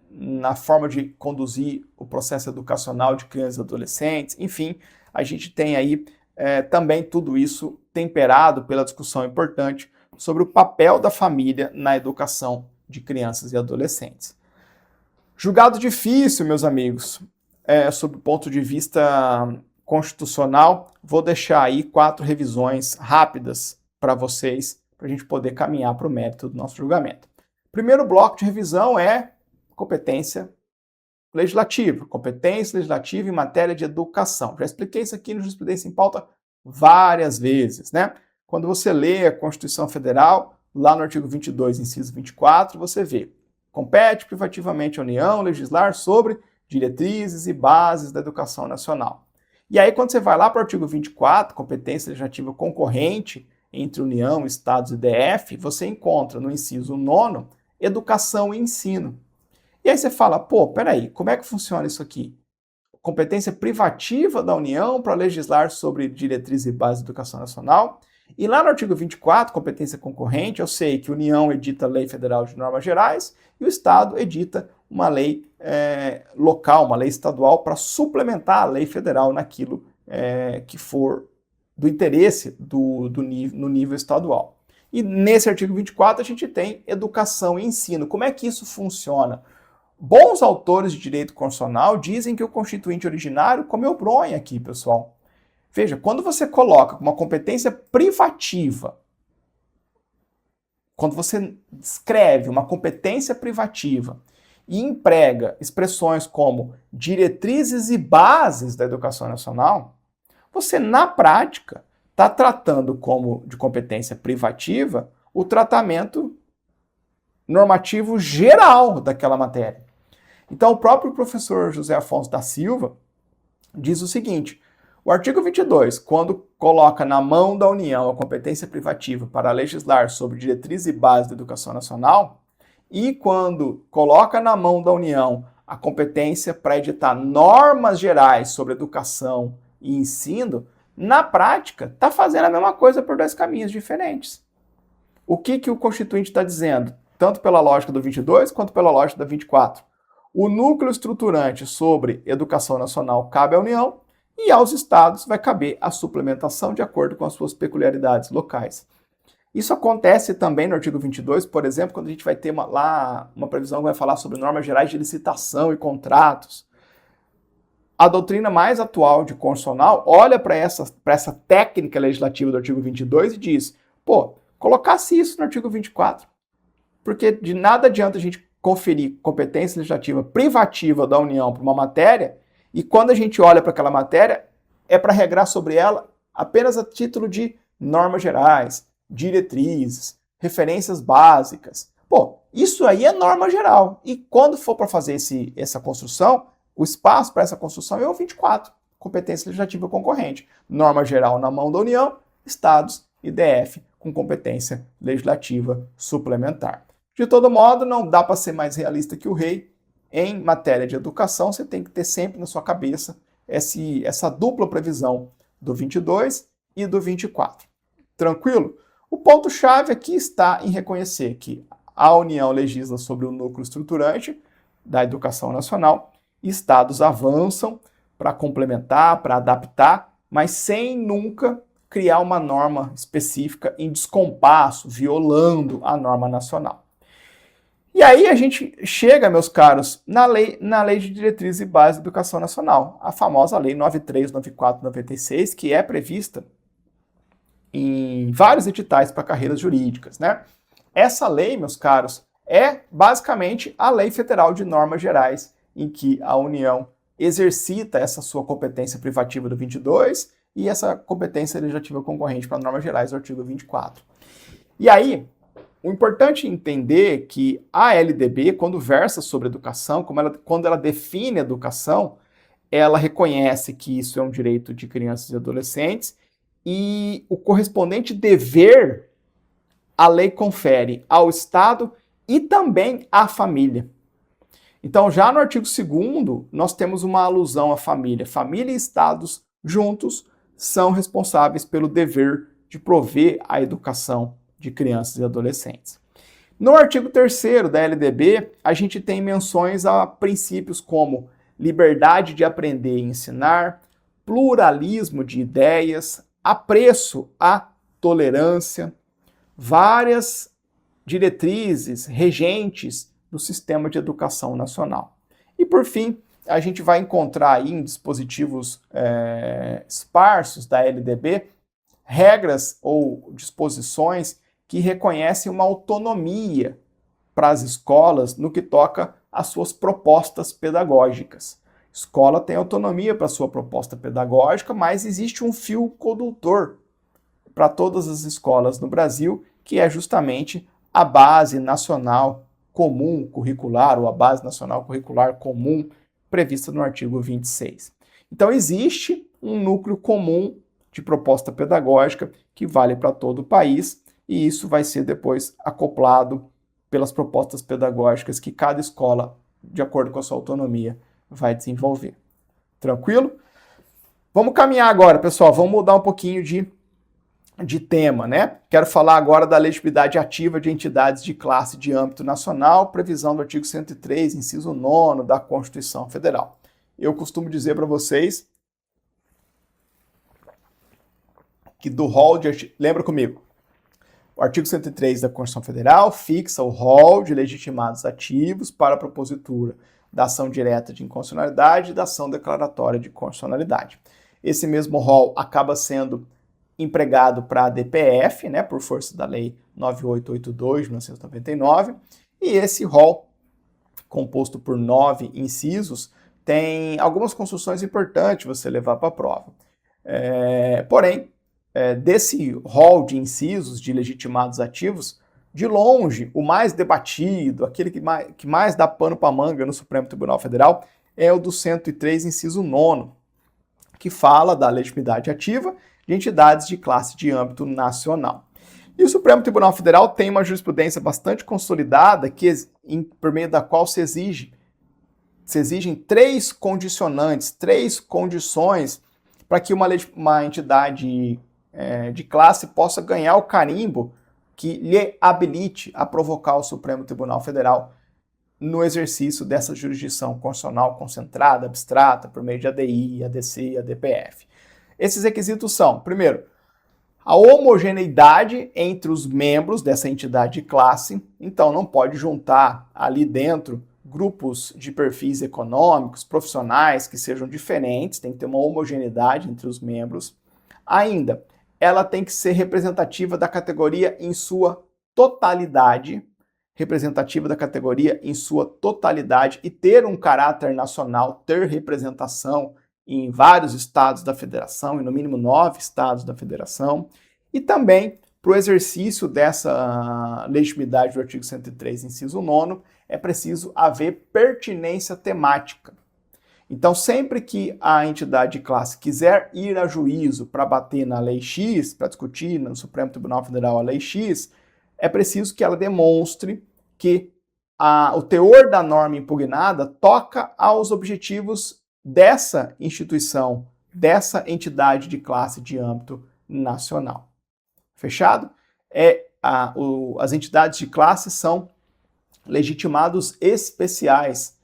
na forma de conduzir o processo educacional de crianças e adolescentes, enfim, a gente tem aí também tudo isso temperado pela discussão importante sobre o papel da família na educação de crianças e adolescentes. Julgado difícil, meus amigos, sob o ponto de vista constitucional, vou deixar aí 4 revisões rápidas para vocês, para a gente poder caminhar para o mérito do nosso julgamento. Primeiro bloco de revisão é competência legislativa. Competência legislativa em matéria de educação. Já expliquei isso aqui no Jurisprudência em Pauta várias vezes, né? Quando você lê a Constituição Federal, lá no artigo 22, inciso 24, você vê: compete privativamente à União legislar sobre diretrizes e bases da educação nacional. E aí, quando você vai lá para o artigo 24, competência legislativa concorrente entre União, Estados e DF, você encontra no inciso 9, educação e ensino. E aí você fala, pô, peraí, como é que funciona isso aqui? Competência privativa da União para legislar sobre diretrizes e bases da educação nacional E lá no artigo 24, competência concorrente, eu sei que a União edita lei federal de normas gerais e o Estado edita uma lei local, uma lei estadual, para suplementar a lei federal naquilo que for do interesse no nível estadual. E nesse artigo 24 a gente tem educação e ensino. Como é que isso funciona? Bons autores de direito constitucional dizem que o constituinte originário comeu bronha aqui, pessoal. Veja, quando você coloca uma competência privativa, quando você escreve uma competência privativa e emprega expressões como diretrizes e bases da educação nacional, você, na prática, está tratando como de competência privativa o tratamento normativo geral daquela matéria. Então, o próprio professor José Afonso da Silva diz o seguinte: o artigo 22, quando coloca na mão da União a competência privativa para legislar sobre diretrizes e bases da educação nacional, e quando coloca na mão da União a competência para editar normas gerais sobre educação e ensino, na prática, está fazendo a mesma coisa por dois caminhos diferentes. O que o Constituinte está dizendo? Tanto pela lógica do 22 quanto pela lógica da 24. O núcleo estruturante sobre educação nacional cabe à União e aos estados vai caber a suplementação de acordo com as suas peculiaridades locais. Isso acontece também no artigo 22, por exemplo, quando a gente vai ter uma previsão que vai falar sobre normas gerais de licitação e contratos. A doutrina mais atual de constitucional olha para essa técnica legislativa do artigo 22 e diz, colocasse isso no artigo 24, porque de nada adianta a gente conferir competência legislativa privativa da União para uma matéria, e quando a gente olha para aquela matéria, é para regrar sobre ela apenas a título de normas gerais, diretrizes, referências básicas. Isso aí é norma geral. E quando for para fazer essa construção, o espaço para essa construção é o 24, competência legislativa concorrente. Norma geral na mão da União, estados e DF com competência legislativa suplementar. De todo modo, não dá para ser mais realista que o rei. Em matéria de educação, você tem que ter sempre na sua cabeça essa dupla previsão do 22 e do 24. Tranquilo? O ponto-chave aqui está em reconhecer que a União legisla sobre o núcleo estruturante da educação nacional e estados avançam para complementar, para adaptar, mas sem nunca criar uma norma específica em descompasso, violando a norma nacional. E aí a gente chega, meus caros, na lei de diretrizes e bases da educação nacional, a famosa lei 93, 94, 96, que é prevista em vários editais para carreiras jurídicas, né? Essa lei, meus caros, é basicamente a lei federal de normas gerais, em que a União exercita essa sua competência privativa do 22 e essa competência legislativa concorrente para normas gerais do artigo 24. E aí, o importante é entender que a LDB, quando versa sobre educação, quando ela define educação, ela reconhece que isso é um direito de crianças e adolescentes e o correspondente dever a lei confere ao Estado e também à família. Então, já no artigo 2º, nós temos uma alusão à família. Família e Estados juntos são responsáveis pelo dever de prover a educação de crianças e adolescentes. No artigo 3º da LDB, a gente tem menções a princípios como liberdade de aprender e ensinar, pluralismo de ideias, apreço à tolerância, várias diretrizes regentes do sistema de educação nacional. E, por fim, a gente vai encontrar aí em dispositivos esparsos da LDB regras ou disposições que reconhecem uma autonomia para as escolas no que toca às suas propostas pedagógicas. A escola tem autonomia para a sua proposta pedagógica, mas existe um fio condutor para todas as escolas no Brasil, que é justamente a Base Nacional Comum Curricular, ou a Base Nacional Curricular Comum, prevista no artigo 26. Então, existe um núcleo comum de proposta pedagógica que vale para todo o país, e isso vai ser depois acoplado pelas propostas pedagógicas que cada escola, de acordo com a sua autonomia, vai desenvolver. Tranquilo? Vamos caminhar agora, pessoal. Vamos mudar um pouquinho de de tema, né? Quero falar agora da legitimidade ativa de entidades de classe de âmbito nacional, previsão do artigo 103, inciso 9 da Constituição Federal. Eu costumo dizer para vocês que do rol de... Lembra comigo? O artigo 103 da Constituição Federal fixa o rol de legitimados ativos para a propositura da ação direta de inconstitucionalidade e da ação declaratória de constitucionalidade. Esse mesmo rol acaba sendo empregado para a DPF, né, por força da Lei 9882 de 1999, e esse rol, composto por 9 incisos, tem algumas construções importantes você levar para a prova. Porém, desse rol de incisos de legitimados ativos, de longe, o mais debatido, aquele que mais dá pano para manga no Supremo Tribunal Federal, é o do 103, inciso 9, que fala da legitimidade ativa de entidades de classe de âmbito nacional. E o Supremo Tribunal Federal tem uma jurisprudência bastante consolidada, por meio da qual se exigem 3 condicionantes, 3 condições para que uma entidade de classe possa ganhar o carimbo que lhe habilite a provocar o Supremo Tribunal Federal no exercício dessa jurisdição constitucional concentrada, abstrata, por meio de ADI, ADC e ADPF. Esses requisitos são, primeiro, a homogeneidade entre os membros dessa entidade de classe, então não pode juntar ali dentro grupos de perfis econômicos, profissionais que sejam diferentes, tem que ter uma homogeneidade entre os membros. Ainda, ela tem que ser representativa da categoria em sua totalidade, e ter um caráter nacional, ter representação em vários estados da federação, em no mínimo 9 estados da federação, e também para o exercício dessa legitimidade do artigo 103, inciso 9, é preciso haver pertinência temática. Então, sempre que a entidade de classe quiser ir a juízo para bater na Lei X, para discutir no Supremo Tribunal Federal a Lei X, é preciso que ela demonstre que o teor da norma impugnada toca aos objetivos dessa instituição, dessa entidade de classe de âmbito nacional. Fechado? As entidades de classe são legitimados especiais,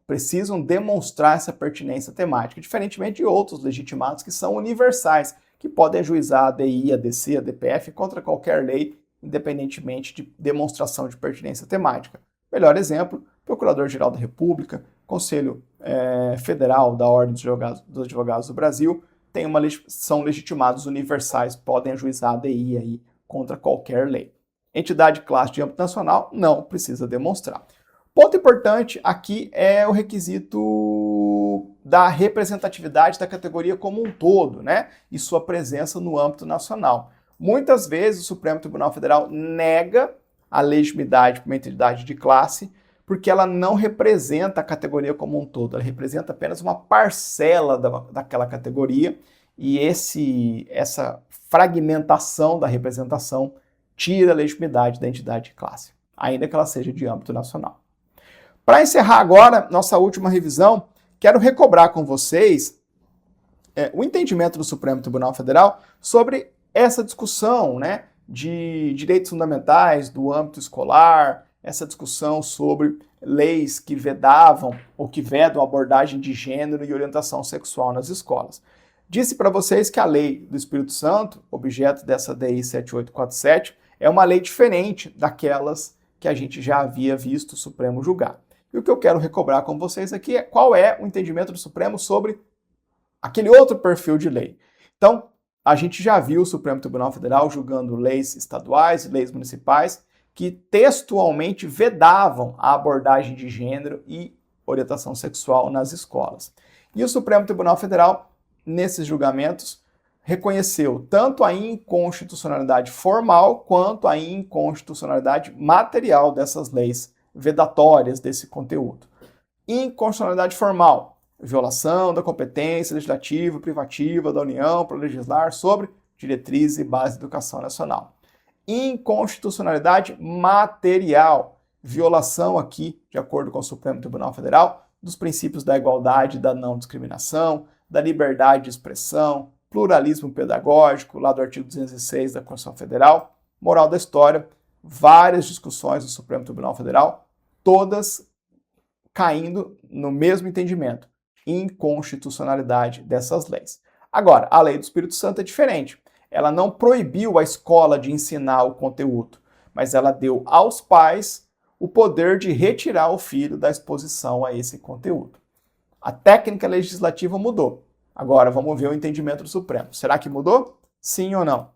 precisam demonstrar essa pertinência temática, diferentemente de outros legitimados que são universais, que podem ajuizar a ADI, ADC, ADPF contra qualquer lei, independentemente de demonstração de pertinência temática. Melhor exemplo, Procurador-Geral da República, Conselho Federal da Ordem dos Advogados do Brasil, são legitimados universais, podem ajuizar a ADI aí contra qualquer lei. Entidade de classe de âmbito nacional não precisa demonstrar. Ponto importante aqui é o requisito da representatividade da categoria como um todo, né? E sua presença no âmbito nacional. Muitas vezes o Supremo Tribunal Federal nega a legitimidade para uma entidade de classe porque ela não representa a categoria como um todo, ela representa apenas uma parcela daquela categoria e essa fragmentação da representação tira a legitimidade da entidade de classe, ainda que ela seja de âmbito nacional. Para encerrar agora nossa última revisão, quero recobrar com vocês o entendimento do Supremo Tribunal Federal sobre essa discussão, né, de direitos fundamentais do âmbito escolar, essa discussão sobre leis que vedavam ou que vedam a abordagem de gênero e orientação sexual nas escolas. Disse para vocês que a lei do Espírito Santo, objeto dessa DI 7847, é uma lei diferente daquelas que a gente já havia visto o Supremo julgar. E o que eu quero recobrar com vocês aqui é qual é o entendimento do Supremo sobre aquele outro perfil de lei. Então, a gente já viu o Supremo Tribunal Federal julgando leis estaduais e leis municipais que textualmente vedavam a abordagem de gênero e orientação sexual nas escolas. E o Supremo Tribunal Federal, nesses julgamentos, reconheceu tanto a inconstitucionalidade formal quanto a inconstitucionalidade material dessas leis vedatórias desse conteúdo. Inconstitucionalidade formal, violação da competência legislativa e privativa da União para legislar sobre diretrizes e bases de educação nacional. Inconstitucionalidade material, violação aqui, de acordo com o Supremo Tribunal Federal, dos princípios da igualdade, da não discriminação, da liberdade de expressão, pluralismo pedagógico, lá do artigo 206 da Constituição Federal. Moral da história, várias discussões do Supremo Tribunal Federal, todas caindo no mesmo entendimento, inconstitucionalidade dessas leis. Agora, a lei do Espírito Santo é diferente. Ela não proibiu a escola de ensinar o conteúdo, mas ela deu aos pais o poder de retirar o filho da exposição a esse conteúdo. A técnica legislativa mudou. Agora, vamos ver o entendimento do Supremo. Será que mudou? Sim ou não?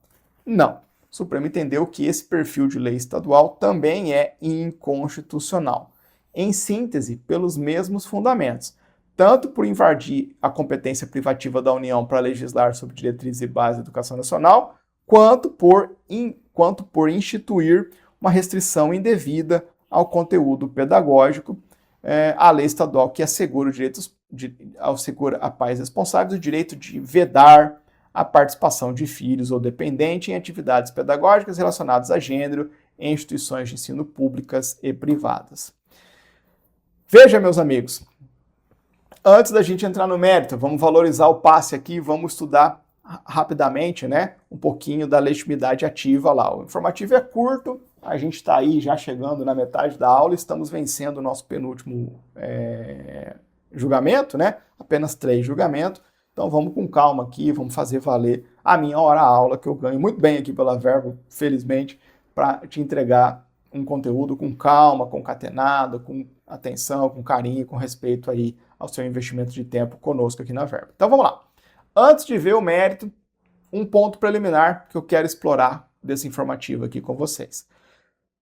Não. O Supremo entendeu que esse perfil de lei estadual também é inconstitucional. Em síntese, pelos mesmos fundamentos, tanto por invadir a competência privativa da União para legislar sobre diretrizes e bases da educação nacional, quanto por instituir uma restrição indevida ao conteúdo pedagógico, a lei estadual que assegura assegura a pais responsáveis o direito de vedar a participação de filhos ou dependentes em atividades pedagógicas relacionadas a gênero em instituições de ensino públicas e privadas. Veja, meus amigos, antes da gente entrar no mérito, vamos valorizar o passe aqui, vamos estudar rapidamente, né, um pouquinho da legitimidade ativa lá. O informativo é curto, a gente está aí já chegando na metade da aula, estamos vencendo o nosso penúltimo julgamento, né, apenas 3 julgamentos, então vamos com calma aqui, vamos fazer valer a minha hora-aula, que eu ganho muito bem aqui pela Verbo, felizmente, para te entregar um conteúdo com calma, concatenado, com atenção, com carinho, com respeito aí ao seu investimento de tempo conosco aqui na Verbo. Então vamos lá. Antes de ver o mérito, um ponto preliminar que eu quero explorar desse informativo aqui com vocês.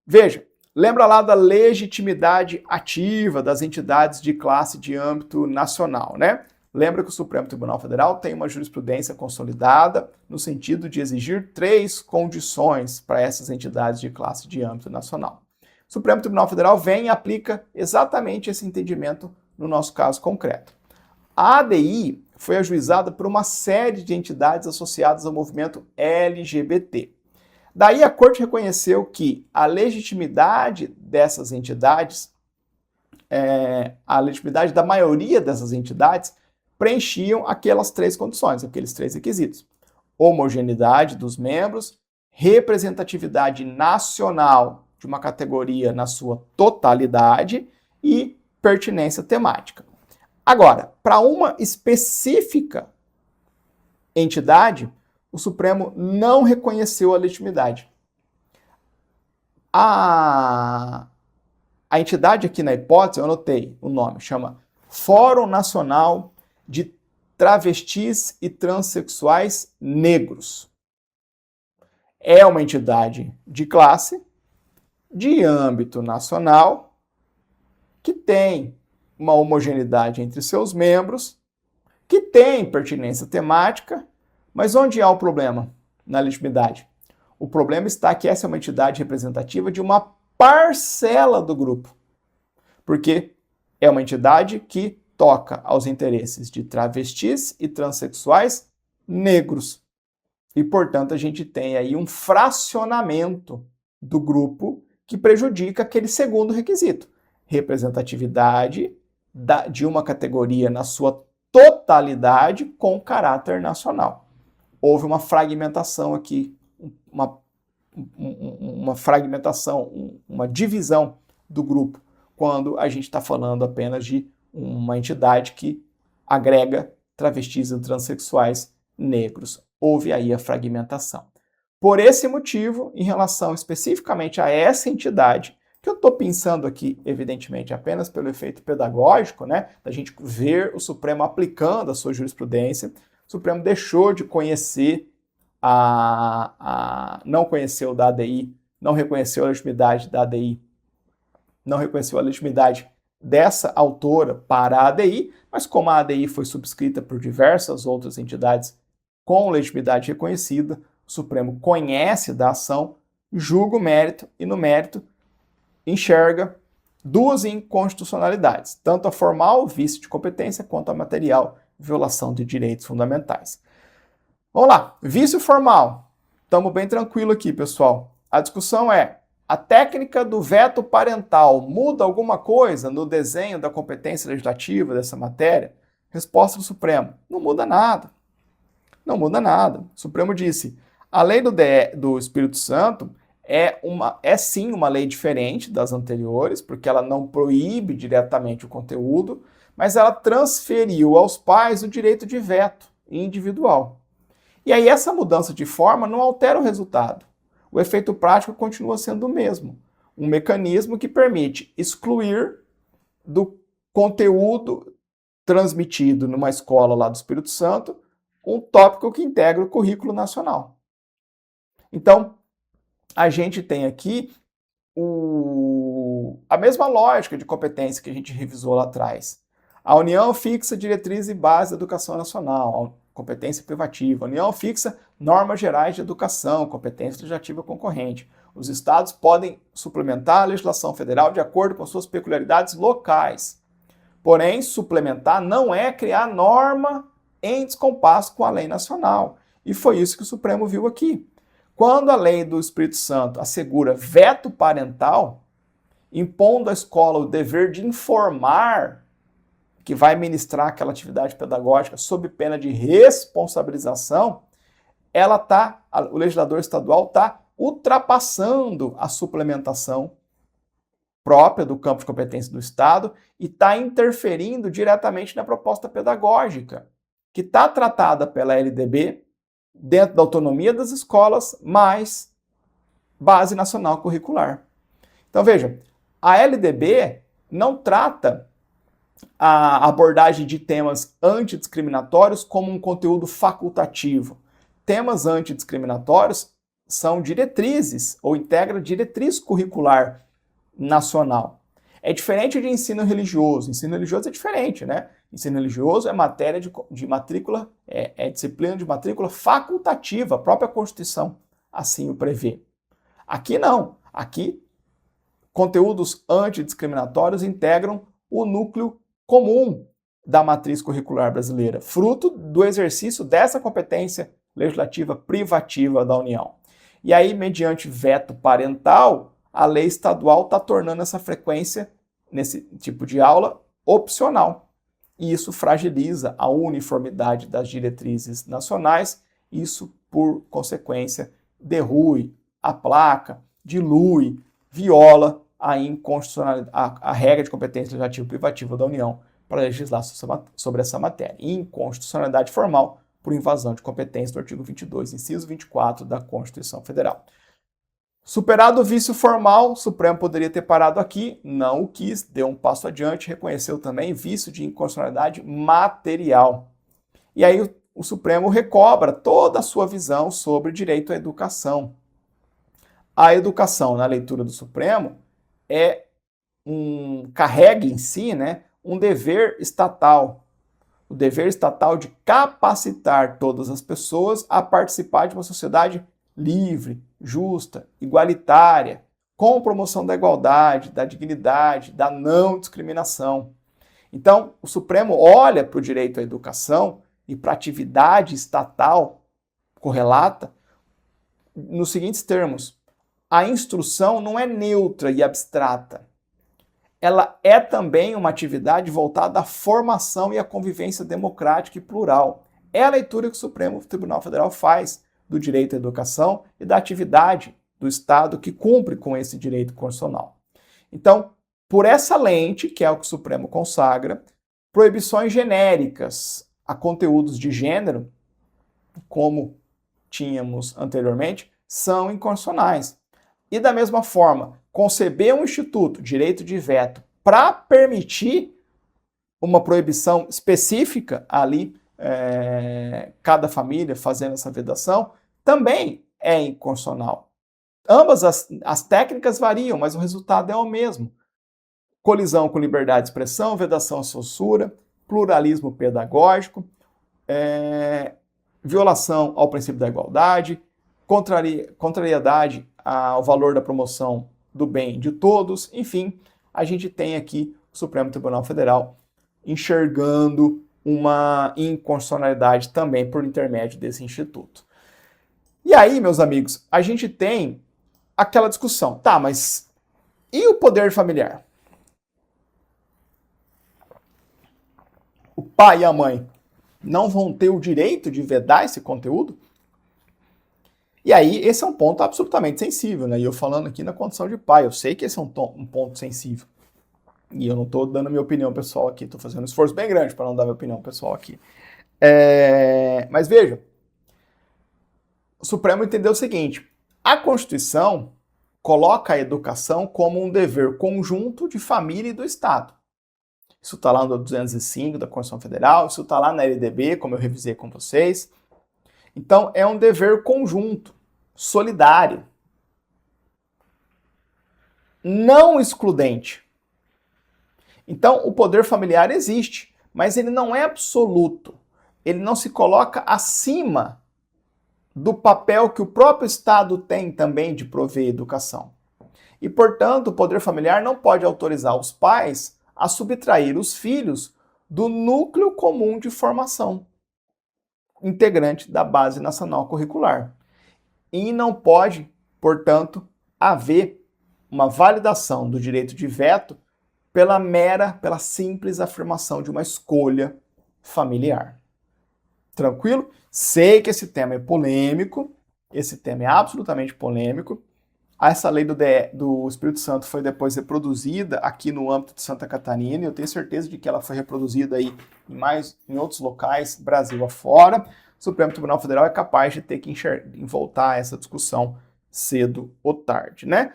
Veja, lembra lá da legitimidade ativa das entidades de classe de âmbito nacional, né? Lembra que o Supremo Tribunal Federal tem uma jurisprudência consolidada no sentido de exigir 3 condições para essas entidades de classe de âmbito nacional. O Supremo Tribunal Federal vem e aplica exatamente esse entendimento no nosso caso concreto. A ADI foi ajuizada por uma série de entidades associadas ao movimento LGBT. Daí a Corte reconheceu que a legitimidade dessas entidades, a legitimidade da maioria dessas entidades, preenchiam aquelas 3 condições, aqueles 3 requisitos. Homogeneidade dos membros, representatividade nacional de uma categoria na sua totalidade e pertinência temática. Agora, para uma específica entidade, o Supremo não reconheceu a legitimidade. A entidade aqui na hipótese, eu anotei o nome, chama Fórum Nacional de Travestis e Transsexuais Negros. É uma entidade de classe, de âmbito nacional, que tem uma homogeneidade entre seus membros, que tem pertinência temática, mas onde há o problema na legitimidade? O problema está que essa é uma entidade representativa de uma parcela do grupo, porque é uma entidade que toca aos interesses de travestis e transexuais negros. E, portanto, a gente tem aí um fracionamento do grupo que prejudica aquele segundo requisito, representatividade de uma categoria na sua totalidade com caráter nacional. Houve uma fragmentação aqui, uma fragmentação, uma divisão do grupo, quando a gente está falando apenas de uma entidade que agrega travestis e transexuais negros. Houve aí a fragmentação. Por esse motivo, em relação especificamente a essa entidade, que eu estou pensando aqui, evidentemente, apenas pelo efeito pedagógico, né, da gente ver o Supremo aplicando a sua jurisprudência, o Supremo deixou de conhecer não conheceu da ADI, não reconheceu a legitimidade da ADI, não reconheceu a legitimidade dessa autora para a ADI, mas como a ADI foi subscrita por diversas outras entidades com legitimidade reconhecida, o Supremo conhece da ação, julga o mérito e no mérito enxerga 2 inconstitucionalidades, tanto a formal, vício de competência, quanto a material, violação de direitos fundamentais. Vamos lá, vício formal. Estamos bem tranquilo aqui, pessoal. A discussão é: a técnica do veto parental muda alguma coisa no desenho da competência legislativa dessa matéria? Resposta do Supremo: não muda nada. Não muda nada. O Supremo disse, a lei do Espírito Santo é sim uma lei diferente das anteriores, porque ela não proíbe diretamente o conteúdo, mas ela transferiu aos pais o direito de veto individual. E aí essa mudança de forma não altera o resultado. O efeito prático continua sendo o mesmo. Um mecanismo que permite excluir do conteúdo transmitido numa escola lá do Espírito Santo um tópico que integra o currículo nacional. Então, a gente tem aqui a mesma lógica de competência que a gente revisou lá atrás. A União fixa diretriz e base da educação nacional, competência privativa. A União fixa normas gerais de educação, competência legislativa concorrente. Os estados podem suplementar a legislação federal de acordo com suas peculiaridades locais. Porém, suplementar não é criar norma em descompasso com a lei nacional. E foi isso que o Supremo viu aqui. Quando a lei do Espírito Santo assegura veto parental, impondo à escola o dever de informar que vai ministrar aquela atividade pedagógica sob pena de responsabilização, o legislador estadual está ultrapassando a suplementação própria do campo de competência do Estado e está interferindo diretamente na proposta pedagógica, que está tratada pela LDB, dentro da autonomia das escolas, mais Base Nacional Curricular. Então veja, a LDB não trata a abordagem de temas antidiscriminatórios como um conteúdo facultativo. Temas antidiscriminatórios são diretrizes ou integram diretriz curricular nacional. É diferente de ensino religioso. Ensino religioso é diferente, né? Ensino religioso é matéria de matrícula, é disciplina de matrícula facultativa, a própria Constituição assim o prevê. Aqui não. Aqui, conteúdos antidiscriminatórios integram o núcleo comum da matriz curricular brasileira, fruto do exercício dessa competência legislativa privativa da União. E aí, mediante veto parental, a lei estadual está tornando essa frequência, nesse tipo de aula, opcional. E isso fragiliza a uniformidade das diretrizes nacionais. Isso, por consequência, derrui, aplaca, dilui, viola a inconstitucionalidade, a regra de competência legislativa privativa da União para legislar sobre essa matéria. Inconstitucionalidade formal por invasão de competência do artigo 22, inciso 24 da Constituição Federal. Superado o vício formal, o Supremo poderia ter parado aqui, não o quis, deu um passo adiante, reconheceu também vício de inconstitucionalidade material. E aí o Supremo recobra toda a sua visão sobre direito à educação. A educação, na leitura do Supremo, carrega em si, né, um dever estatal. O dever estatal de capacitar todas as pessoas a participar de uma sociedade livre, justa, igualitária, com promoção da igualdade, da dignidade, da não discriminação. Então, o Supremo olha para o direito à educação e para a atividade estatal correlata nos seguintes termos: a instrução não é neutra e abstrata. Ela é também uma atividade voltada à formação e à convivência democrática e plural. É a leitura que o Supremo Tribunal Federal faz do direito à educação e da atividade do Estado que cumpre com esse direito constitucional. Então, por essa lente, que é o que o Supremo consagra, proibições genéricas a conteúdos de gênero, como tínhamos anteriormente, são inconstitucionais. E da mesma forma, conceber um instituto, direito de veto, para permitir uma proibição específica ali, cada família fazendo essa vedação, também é inconstitucional. Ambas as técnicas variam, mas o resultado é o mesmo. Colisão com liberdade de expressão, vedação à censura, pluralismo pedagógico, violação ao princípio da igualdade, contrariedade ao valor da promoção do bem de todos. Enfim, a gente tem aqui o Supremo Tribunal Federal enxergando uma inconstitucionalidade também por intermédio desse instituto. E aí, meus amigos, a gente tem aquela discussão. Tá, mas e o poder familiar? O pai e a mãe não vão ter o direito de vedar esse conteúdo? E aí, esse é um ponto absolutamente sensível, né? E eu falando aqui na condição de pai, eu sei que esse é um ponto sensível. E eu não estou dando minha opinião pessoal aqui, estou fazendo um esforço bem grande para não dar minha opinião pessoal aqui. Mas veja, o Supremo entendeu o seguinte: a Constituição coloca a educação como um dever conjunto de família e do Estado. Isso está lá no 205 da Constituição Federal, isso está lá na LDB, como eu revisei com vocês. Então, é um dever conjunto, solidário, não excludente. Então, o poder familiar existe, mas ele não é absoluto. Ele não se coloca acima do papel que o próprio Estado tem também de prover educação. E, portanto, o poder familiar não pode autorizar os pais a subtrair os filhos do núcleo comum de formação, integrante da Base Nacional Curricular. E não pode, portanto, haver uma validação do direito de veto pela simples afirmação de uma escolha familiar. Tranquilo? Sei que esse tema é polêmico, esse tema é absolutamente polêmico. Essa lei do Espírito Santo foi depois reproduzida aqui no âmbito de Santa Catarina, e eu tenho certeza de que ela foi reproduzida aí em outros locais, Brasil afora. O Supremo Tribunal Federal é capaz de ter que voltar a essa discussão cedo ou tarde, né?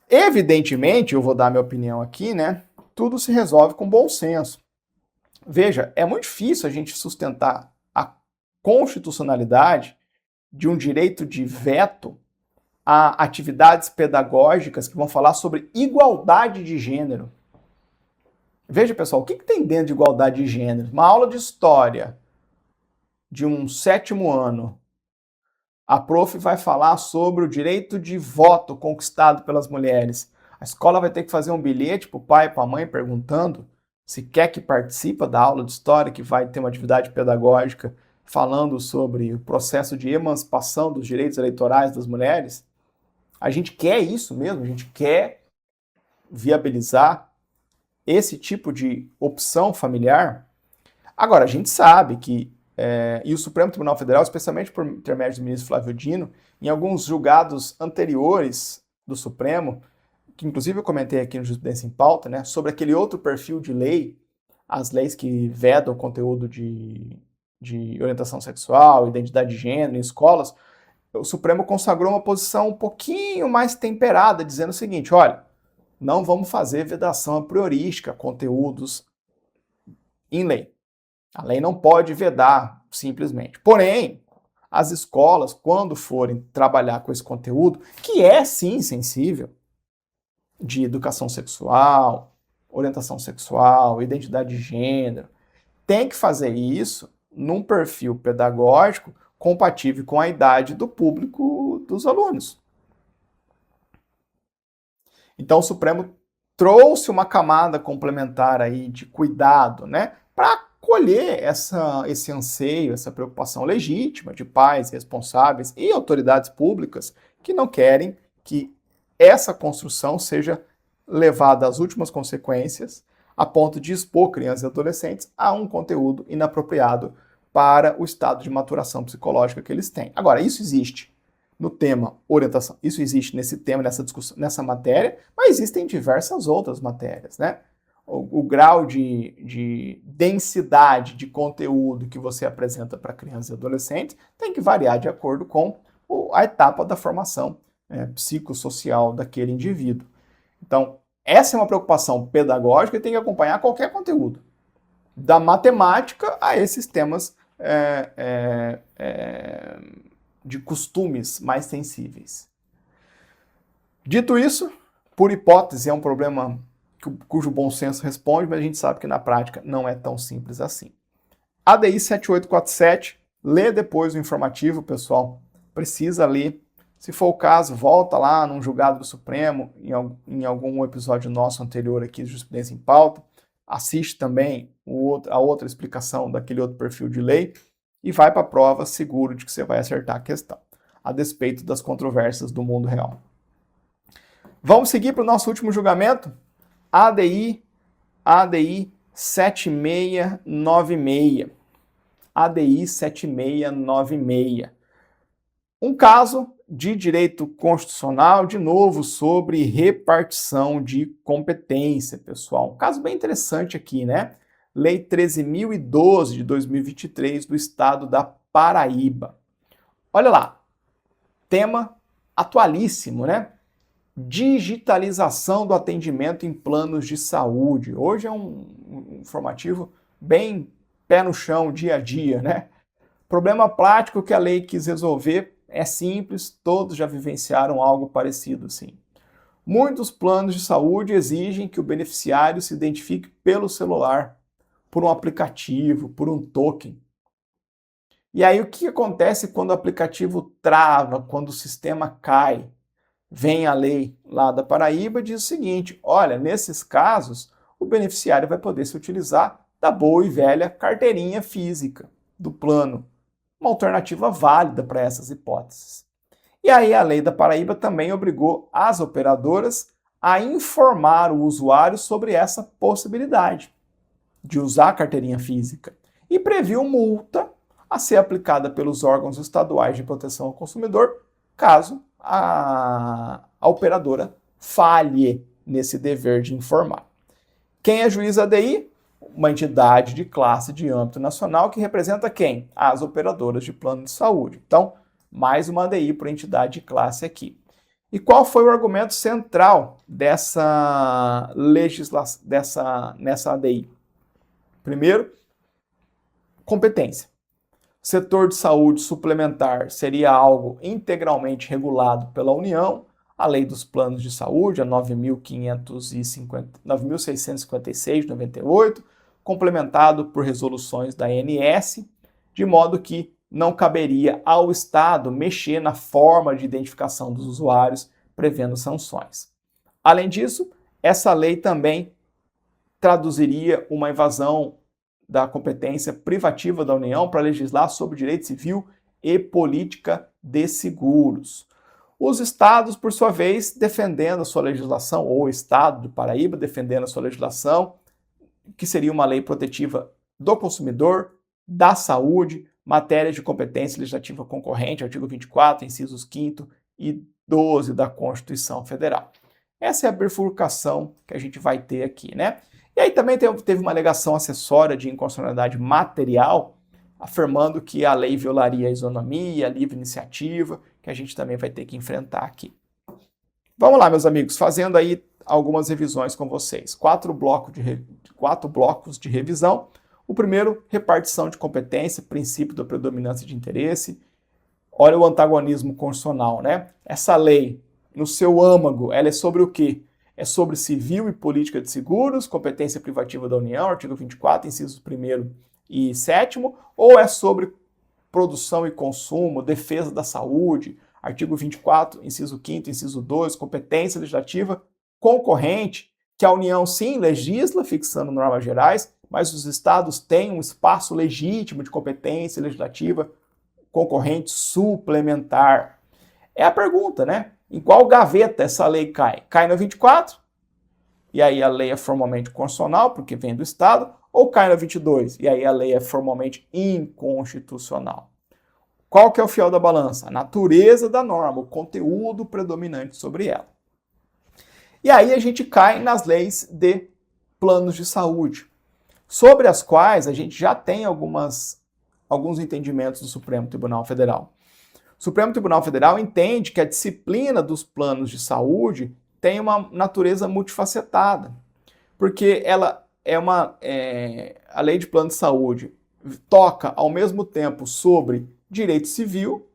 Evidentemente, eu vou dar minha opinião aqui, né? Tudo se resolve com bom senso. Veja, é muito difícil a gente sustentar a constitucionalidade de um direito de veto a atividades pedagógicas que vão falar sobre igualdade de gênero. Veja, pessoal, o que tem dentro de igualdade de gênero? Uma aula de história de um 7º ano, a prof vai falar sobre o direito de voto conquistado pelas mulheres. A escola vai ter que fazer um bilhete para o pai e para a mãe perguntando se quer que participe da aula de história, que vai ter uma atividade pedagógica falando sobre o processo de emancipação dos direitos eleitorais das mulheres. A gente quer isso mesmo, a gente quer viabilizar esse tipo de opção familiar. Agora, a gente sabe que, e o Supremo Tribunal Federal, especialmente por intermédio do ministro Flávio Dino, em alguns julgados anteriores do Supremo, que inclusive eu comentei aqui no Jurisprudência em Pauta, né, sobre aquele outro perfil de lei, as leis que vedam o conteúdo de orientação sexual, identidade de gênero em escolas, o Supremo consagrou uma posição um pouquinho mais temperada, dizendo o seguinte: olha, não vamos fazer vedação a priorística a conteúdos em lei. A lei não pode vedar simplesmente. Porém, as escolas, quando forem trabalhar com esse conteúdo, que é sim sensível, de educação sexual, orientação sexual, identidade de gênero, tem que fazer isso num perfil pedagógico compatível com a idade do público dos alunos. Então o Supremo trouxe uma camada complementar aí de cuidado, né, para acolher esse anseio, essa preocupação legítima de pais responsáveis e autoridades públicas que não querem que essa construção seja levada às últimas consequências, a ponto de expor crianças e adolescentes a um conteúdo inapropriado para o estado de maturação psicológica que eles têm. Agora, isso existe no tema orientação, isso existe nesse tema, nessa discussão, nessa matéria, mas existem diversas outras matérias, né? O grau de densidade de conteúdo que você apresenta para crianças e adolescentes tem que variar de acordo com a etapa da formação psicossocial daquele indivíduo. Então, essa é uma preocupação pedagógica e tem que acompanhar qualquer conteúdo, da matemática a esses temas de costumes mais sensíveis. Dito isso, por hipótese, é um problema cujo bom senso responde, mas a gente sabe que na prática não é tão simples assim. ADI 7847, lê depois o informativo, pessoal. Precisa ler. Se for o caso, volta lá num julgado do Supremo, em algum episódio nosso anterior aqui de Jurisprudência em Pauta. Assiste também a outra explicação daquele outro perfil de lei e vai para a prova seguro de que você vai acertar a questão, a despeito das controvérsias do mundo real. Vamos seguir para o nosso último julgamento? ADI 7696. ADI 7696. Um caso de direito constitucional, de novo, sobre repartição de competência, pessoal. Um caso bem interessante aqui, né? Lei 13.012 de 2023 do Estado da Paraíba. Olha lá, tema atualíssimo, né? Digitalização do atendimento em planos de saúde. Hoje é um informativo bem pé no chão, dia a dia, né? Problema prático que a lei quis resolver é simples, todos já vivenciaram algo parecido assim. Muitos planos de saúde exigem que o beneficiário se identifique pelo celular, por um aplicativo, por um token. E aí o que acontece quando o aplicativo trava, quando o sistema cai? Vem a lei lá da Paraíba e diz o seguinte: olha, nesses casos, o beneficiário vai poder se utilizar da boa e velha carteirinha física do plano, uma alternativa válida para essas hipóteses. E aí a lei da Paraíba também obrigou as operadoras a informar o usuário sobre essa possibilidade de usar a carteirinha física e previu multa a ser aplicada pelos órgãos estaduais de proteção ao consumidor caso a operadora falhe nesse dever de informar. Quem é juiz ADI? Uma entidade de classe de âmbito nacional que representa quem? As operadoras de plano de saúde. Então, mais uma ADI por entidade de classe aqui. E qual foi o argumento central nessa ADI? Primeiro, competência. Setor de saúde suplementar seria algo integralmente regulado pela União, a Lei dos Planos de Saúde, a 9.656 de 98, complementado por resoluções da ANS, de modo que não caberia ao Estado mexer na forma de identificação dos usuários, prevendo sanções. Além disso, essa lei também traduziria uma invasão da competência privativa da União para legislar sobre direito civil e política de seguros. Os estados, por sua vez, defendendo a sua legislação, ou o estado do Paraíba defendendo a sua legislação, que seria uma lei protetiva do consumidor, da saúde, matéria de competência legislativa concorrente, artigo 24, incisos 5º e 12 da Constituição Federal. Essa é a bifurcação que a gente vai ter aqui, né? E aí também teve uma alegação acessória de inconstitucionalidade material, afirmando que a lei violaria a isonomia, a livre iniciativa, que a gente também vai ter que enfrentar aqui. Vamos lá, meus amigos, fazendo aí algumas revisões com vocês. 4 blocos de revisão. O primeiro, repartição de competência, princípio da predominância de interesse. Olha o antagonismo constitucional, né? Essa lei, no seu âmago, ela é sobre o quê? É sobre civil e política de seguros, competência privativa da União, artigo 24, incisos 1º e 7º, ou é sobre produção e consumo, defesa da saúde, artigo 24, inciso 5º, inciso 2, competência legislativa concorrente, que a União sim legisla, fixando normas gerais, mas os estados têm um espaço legítimo de competência legislativa concorrente suplementar. É a pergunta, né? Em qual gaveta essa lei cai? Cai no 24, e aí a lei é formalmente constitucional, porque vem do Estado, ou cai no 22, e aí a lei é formalmente inconstitucional. Qual que é o fiel da balança? A natureza da norma, o conteúdo predominante sobre ela. E aí a gente cai nas leis de planos de saúde, sobre as quais a gente já tem alguns entendimentos do Supremo Tribunal Federal. O Supremo Tribunal Federal entende que a disciplina dos planos de saúde tem uma natureza multifacetada, porque ela a lei de plano de saúde toca ao mesmo tempo sobre direito civil,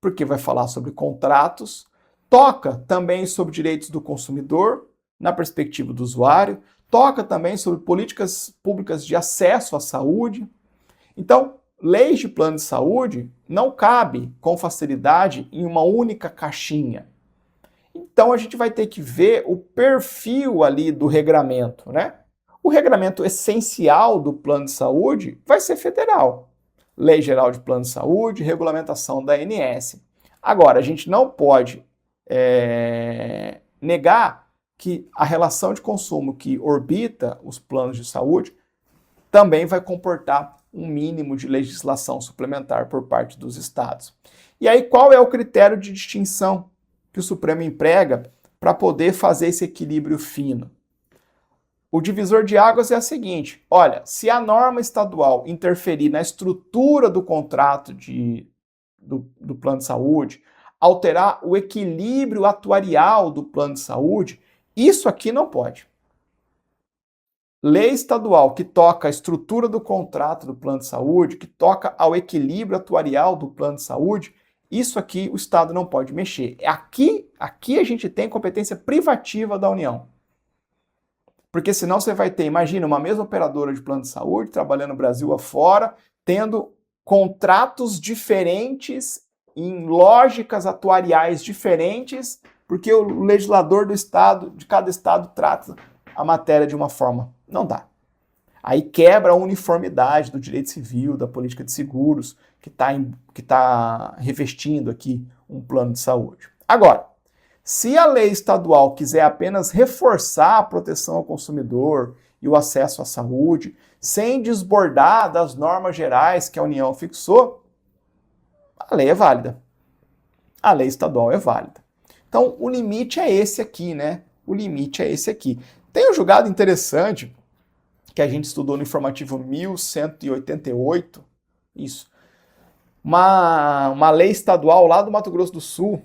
porque vai falar sobre contratos, toca também sobre direitos do consumidor, na perspectiva do usuário, toca também sobre políticas públicas de acesso à saúde. Então, leis de plano de saúde não cabe com facilidade em uma única caixinha. Então a gente vai ter que ver o perfil ali do regramento, né? O regramento essencial do plano de saúde vai ser federal. Lei Geral de Plano de Saúde, regulamentação da ANS. Agora, a gente não pode negar que a relação de consumo que orbita os planos de saúde também vai comportar um mínimo de legislação suplementar por parte dos estados. E aí, qual é o critério de distinção que o Supremo emprega para poder fazer esse equilíbrio fino? O divisor de águas é o seguinte: olha, se a norma estadual interferir na estrutura do contrato do plano de saúde, alterar o equilíbrio atuarial do plano de saúde, isso aqui não pode. Lei estadual que toca a estrutura do contrato do plano de saúde, que toca ao equilíbrio atuarial do plano de saúde, isso aqui o Estado não pode mexer. Aqui a gente tem competência privativa da União. Porque senão você vai ter, imagina, uma mesma operadora de plano de saúde trabalhando no Brasil afora, tendo contratos diferentes, em lógicas atuariais diferentes, porque o legislador do estado, de cada estado, trata a matéria de uma forma. Não dá. Aí quebra a uniformidade do direito civil, da política de seguros, que está revestindo aqui um plano de saúde. Agora, se a lei estadual quiser apenas reforçar a proteção ao consumidor e o acesso à saúde, sem desbordar das normas gerais que a União fixou, a lei é válida. A lei estadual é válida. Então, o limite é esse aqui, né? O limite é esse aqui. Tem um julgado interessante que a gente estudou no informativo 1188, isso. Uma lei estadual lá do Mato Grosso do Sul,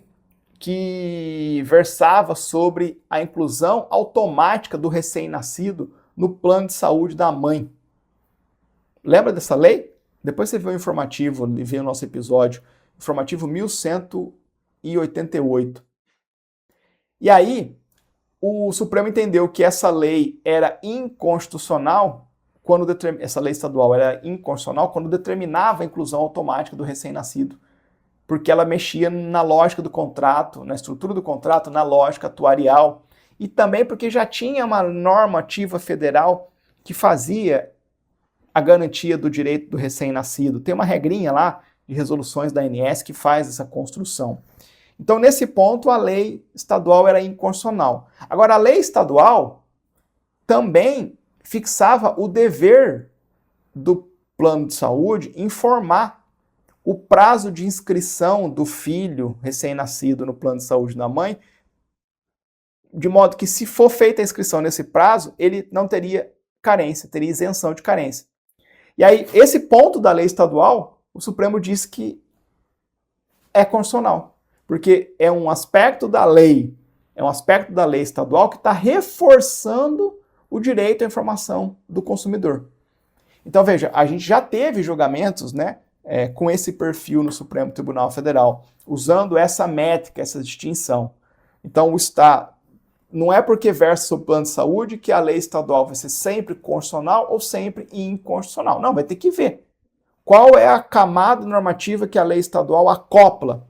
que versava sobre a inclusão automática do recém-nascido no plano de saúde da mãe. Lembra dessa lei? Depois você vê o informativo e vê o nosso episódio, informativo 1188. E aí, o Supremo entendeu que essa lei era inconstitucional, essa lei estadual era inconstitucional quando determinava a inclusão automática do recém-nascido, porque ela mexia na lógica do contrato, na estrutura do contrato, na lógica atuarial, e também porque já tinha uma normativa federal que fazia a garantia do direito do recém-nascido. Tem uma regrinha lá de resoluções da ANS que faz essa construção. Então, nesse ponto, a lei estadual era inconstitucional. Agora, a lei estadual também fixava o dever do plano de saúde informar o prazo de inscrição do filho recém-nascido no plano de saúde da mãe, de modo que, se for feita a inscrição nesse prazo, ele não teria carência, teria isenção de carência. E aí, esse ponto da lei estadual, o Supremo disse que é constitucional, porque é um aspecto da lei estadual que está reforçando o direito à informação do consumidor. Então, veja, a gente já teve julgamentos, né, com esse perfil no Supremo Tribunal Federal, usando essa métrica, essa distinção. Então, não é porque versa sobre o plano de saúde que a lei estadual vai ser sempre constitucional ou sempre inconstitucional. Não, vai ter que ver qual é a camada normativa que a lei estadual acopla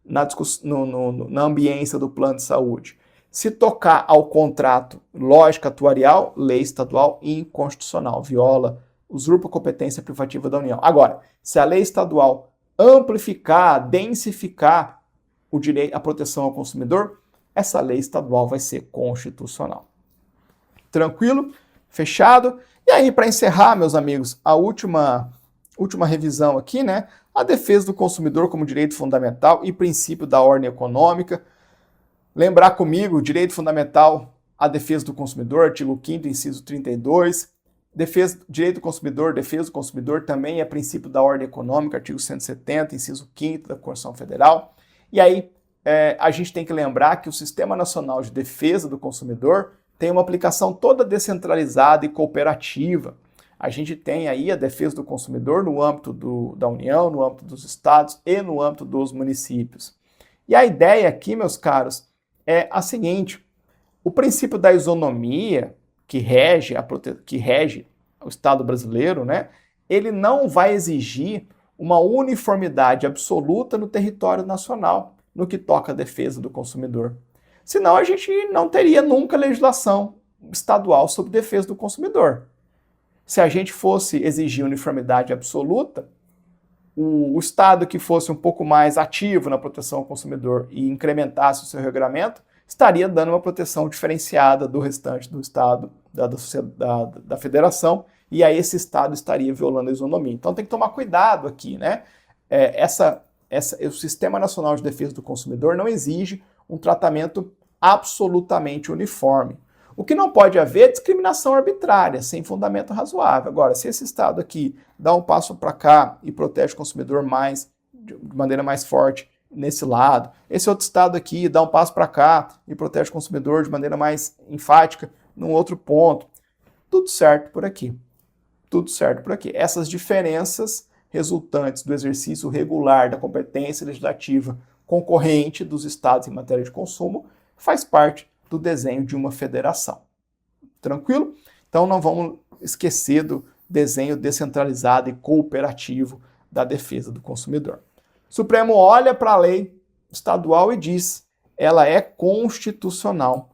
na ambiência do plano de saúde. Se tocar ao contrato, lógica atuarial, lei estadual inconstitucional, viola, usurpa a competência privativa da União. Agora, se a lei estadual amplificar, densificar o direito à proteção ao consumidor, essa lei estadual vai ser constitucional. Tranquilo? Fechado? E aí, para encerrar, meus amigos, a última revisão aqui, né? A defesa do consumidor como direito fundamental e princípio da ordem econômica. Lembrar comigo, direito fundamental, a defesa do consumidor, artigo 5º, inciso 32. Direito do consumidor, defesa do consumidor também é princípio da ordem econômica, artigo 170, inciso 5º da Constituição Federal. E aí, a gente tem que lembrar que o Sistema Nacional de Defesa do Consumidor tem uma aplicação toda descentralizada e cooperativa. A gente tem aí a defesa do consumidor no âmbito da União, no âmbito dos estados e no âmbito dos municípios. E a ideia aqui, meus caros, é a seguinte: o princípio da isonomia que rege o Estado brasileiro, né, ele não vai exigir uma uniformidade absoluta no território nacional no que toca à defesa do consumidor. Senão a gente não teria nunca legislação estadual sobre defesa do consumidor. Se a gente fosse exigir uniformidade absoluta, o Estado que fosse um pouco mais ativo na proteção ao consumidor e incrementasse o seu regulamento, estaria dando uma proteção diferenciada do restante do Estado, da federação, e aí esse Estado estaria violando a isonomia. Então tem que tomar cuidado aqui, né? O Sistema Nacional de Defesa do Consumidor não exige um tratamento absolutamente uniforme. O que não pode haver é discriminação arbitrária, sem fundamento razoável. Agora, se esse Estado aqui dá um passo para cá e protege o consumidor de maneira mais forte nesse lado, esse outro Estado aqui dá um passo para cá e protege o consumidor de maneira mais enfática num outro ponto, tudo certo por aqui. Tudo certo por aqui. Essas diferenças resultantes do exercício regular da competência legislativa concorrente dos Estados em matéria de consumo faz parte do desenho de uma federação. Tranquilo? Então não vamos esquecer do desenho descentralizado e cooperativo da defesa do consumidor. O Supremo olha para a lei estadual e diz: ela é constitucional.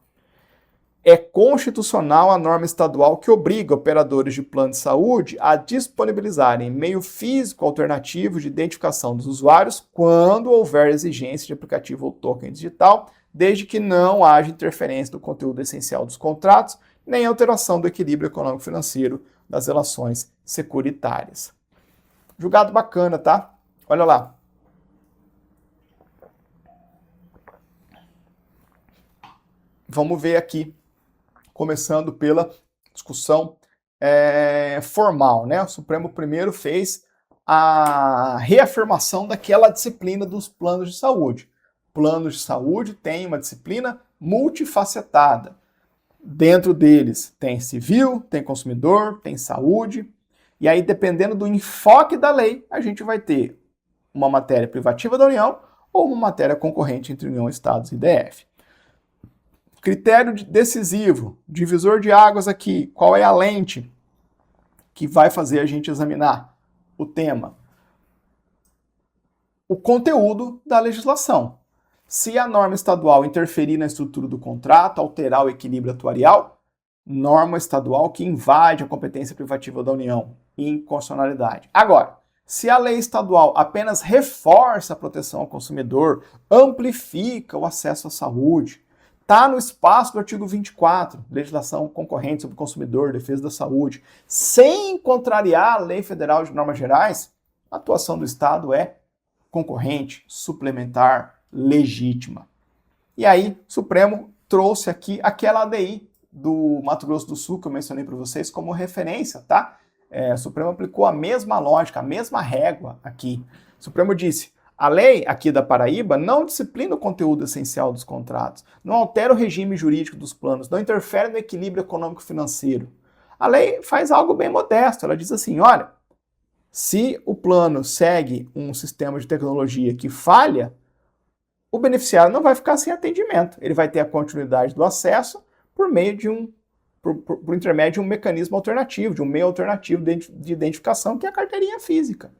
É constitucional a norma estadual que obriga operadores de plano de saúde a disponibilizarem meio físico alternativo de identificação dos usuários quando houver exigência de aplicativo ou token digital, desde que não haja interferência do conteúdo essencial dos contratos, nem alteração do equilíbrio econômico-financeiro das relações securitárias. Julgado bacana, tá? Olha lá. Vamos ver aqui, começando pela discussão formal, né? O Supremo primeiro fez a reafirmação daquela disciplina dos planos de saúde. Planos de saúde têm uma disciplina multifacetada. Dentro deles tem civil, tem consumidor, tem saúde. E aí, dependendo do enfoque da lei, a gente vai ter uma matéria privativa da União ou uma matéria concorrente entre União, Estados e DF. Critério decisivo, divisor de águas aqui, qual é a lente que vai fazer a gente examinar o tema? O conteúdo da legislação. Se a norma estadual interferir na estrutura do contrato, alterar o equilíbrio atuarial, norma estadual que invade a competência privativa da União, inconstitucionalidade. Agora, se a lei estadual apenas reforça a proteção ao consumidor, amplifica o acesso à saúde, está no espaço do artigo 24, legislação concorrente sobre o consumidor, defesa da saúde, sem contrariar a lei federal de normas gerais, a atuação do Estado é concorrente, suplementar, legítima. E aí, o Supremo trouxe aqui aquela ADI do Mato Grosso do Sul, que eu mencionei para vocês, como referência, tá? O Supremo aplicou a mesma lógica, a mesma régua aqui. O Supremo disse: a lei aqui da Paraíba não disciplina o conteúdo essencial dos contratos, não altera o regime jurídico dos planos, não interfere no equilíbrio econômico-financeiro. A lei faz algo bem modesto, ela diz assim: olha, se o plano segue um sistema de tecnologia que falha, o beneficiário não vai ficar sem atendimento, ele vai ter a continuidade do acesso por meio por intermédio de um mecanismo alternativo, de um meio alternativo de identificação, que é a carteirinha física.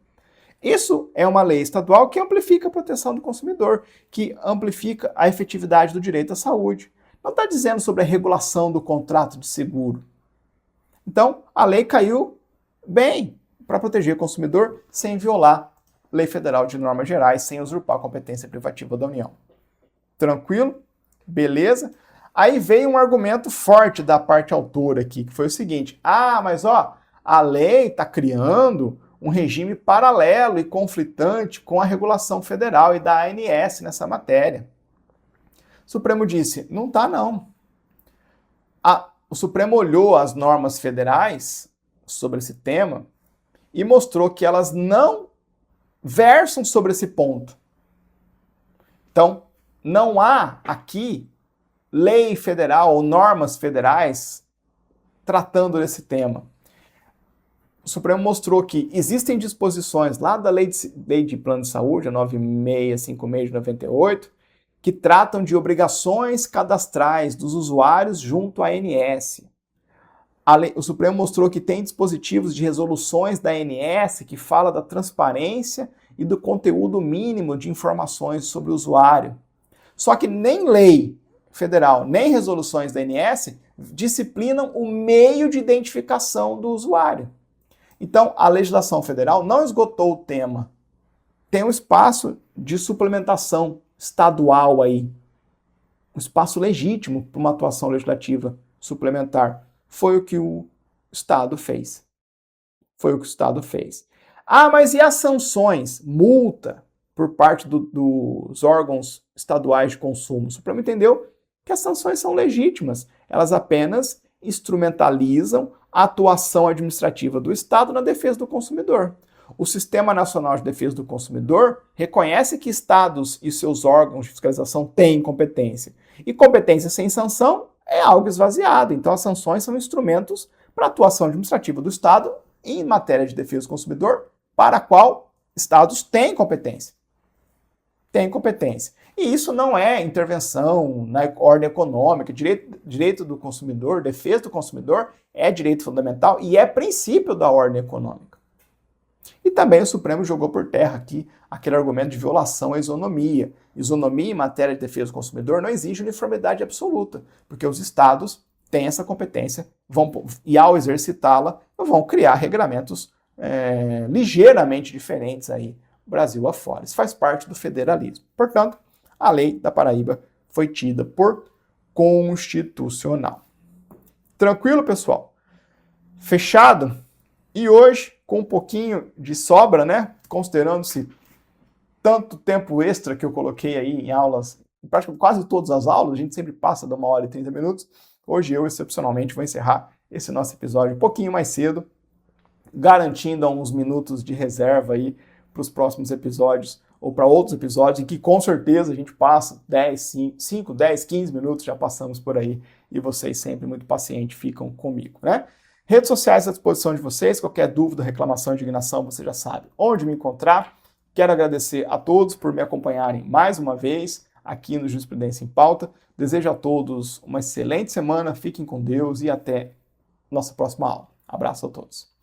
Isso é uma lei estadual que amplifica a proteção do consumidor, que amplifica a efetividade do direito à saúde. Não está dizendo sobre a regulação do contrato de seguro. Então, a lei caiu bem para proteger o consumidor sem violar a Lei Federal de Normas Gerais, sem usurpar a competência privativa da União. Tranquilo? Beleza? Aí veio um argumento forte da parte autora aqui, que foi o seguinte: mas a lei está criando um regime paralelo e conflitante com a regulação federal e da ANS nessa matéria. O Supremo disse: não está não. O Supremo olhou as normas federais sobre esse tema e mostrou que elas não versam sobre esse ponto. Então, não há aqui lei federal ou normas federais tratando desse tema. O Supremo mostrou que existem disposições lá da Lei de Plano de Saúde, a 9656 de 98, que tratam de obrigações cadastrais dos usuários junto à ANS. O Supremo mostrou que tem dispositivos de resoluções da ANS que fala da transparência e do conteúdo mínimo de informações sobre o usuário. Só que nem lei federal, nem resoluções da ANS disciplinam o meio de identificação do usuário. Então, a legislação federal não esgotou o tema. Tem um espaço de suplementação estadual aí. Um espaço legítimo para uma atuação legislativa suplementar. Foi o que o Estado fez. Foi o que o Estado fez. Ah, mas e as sanções? Multa por parte dos órgãos estaduais de consumo. O Supremo entendeu que as sanções são legítimas. Elas apenas instrumentalizam a atuação administrativa do Estado na defesa do consumidor. O Sistema Nacional de Defesa do Consumidor reconhece que estados e seus órgãos de fiscalização têm competência. E competência sem sanção é algo esvaziado. Então, as sanções são instrumentos para a atuação administrativa do Estado em matéria de defesa do consumidor, para a qual estados têm competência. Têm competência. E isso não é intervenção na ordem econômica. Direito do consumidor, defesa do consumidor é direito fundamental e é princípio da ordem econômica. E também o Supremo jogou por terra aqui aquele argumento de violação à isonomia. Isonomia em matéria de defesa do consumidor não exige uniformidade absoluta, porque os estados têm essa competência e, ao exercitá-la, vão criar regramentos ligeiramente diferentes aí, Brasil afora. Isso faz parte do federalismo. Portanto, a lei da Paraíba foi tida por constitucional. Tranquilo, pessoal? Fechado? E hoje, com um pouquinho de sobra, né? Considerando-se tanto tempo extra que eu coloquei aí em aulas, praticamente quase todas as aulas, a gente sempre passa de 1h30 minutos. Hoje eu, excepcionalmente, vou encerrar esse nosso episódio um pouquinho mais cedo, garantindo uns minutos de reserva aí para os próximos episódios ou para outros episódios em que com certeza a gente passa 5, 10, 15 minutos, já passamos por aí e vocês sempre muito pacientes ficam comigo, né? Redes sociais à disposição de vocês, qualquer dúvida, reclamação, indignação, você já sabe onde me encontrar. Quero agradecer a todos por me acompanharem mais uma vez aqui no Jurisprudência em Pauta. Desejo a todos uma excelente semana, fiquem com Deus e até nossa próxima aula. Abraço a todos.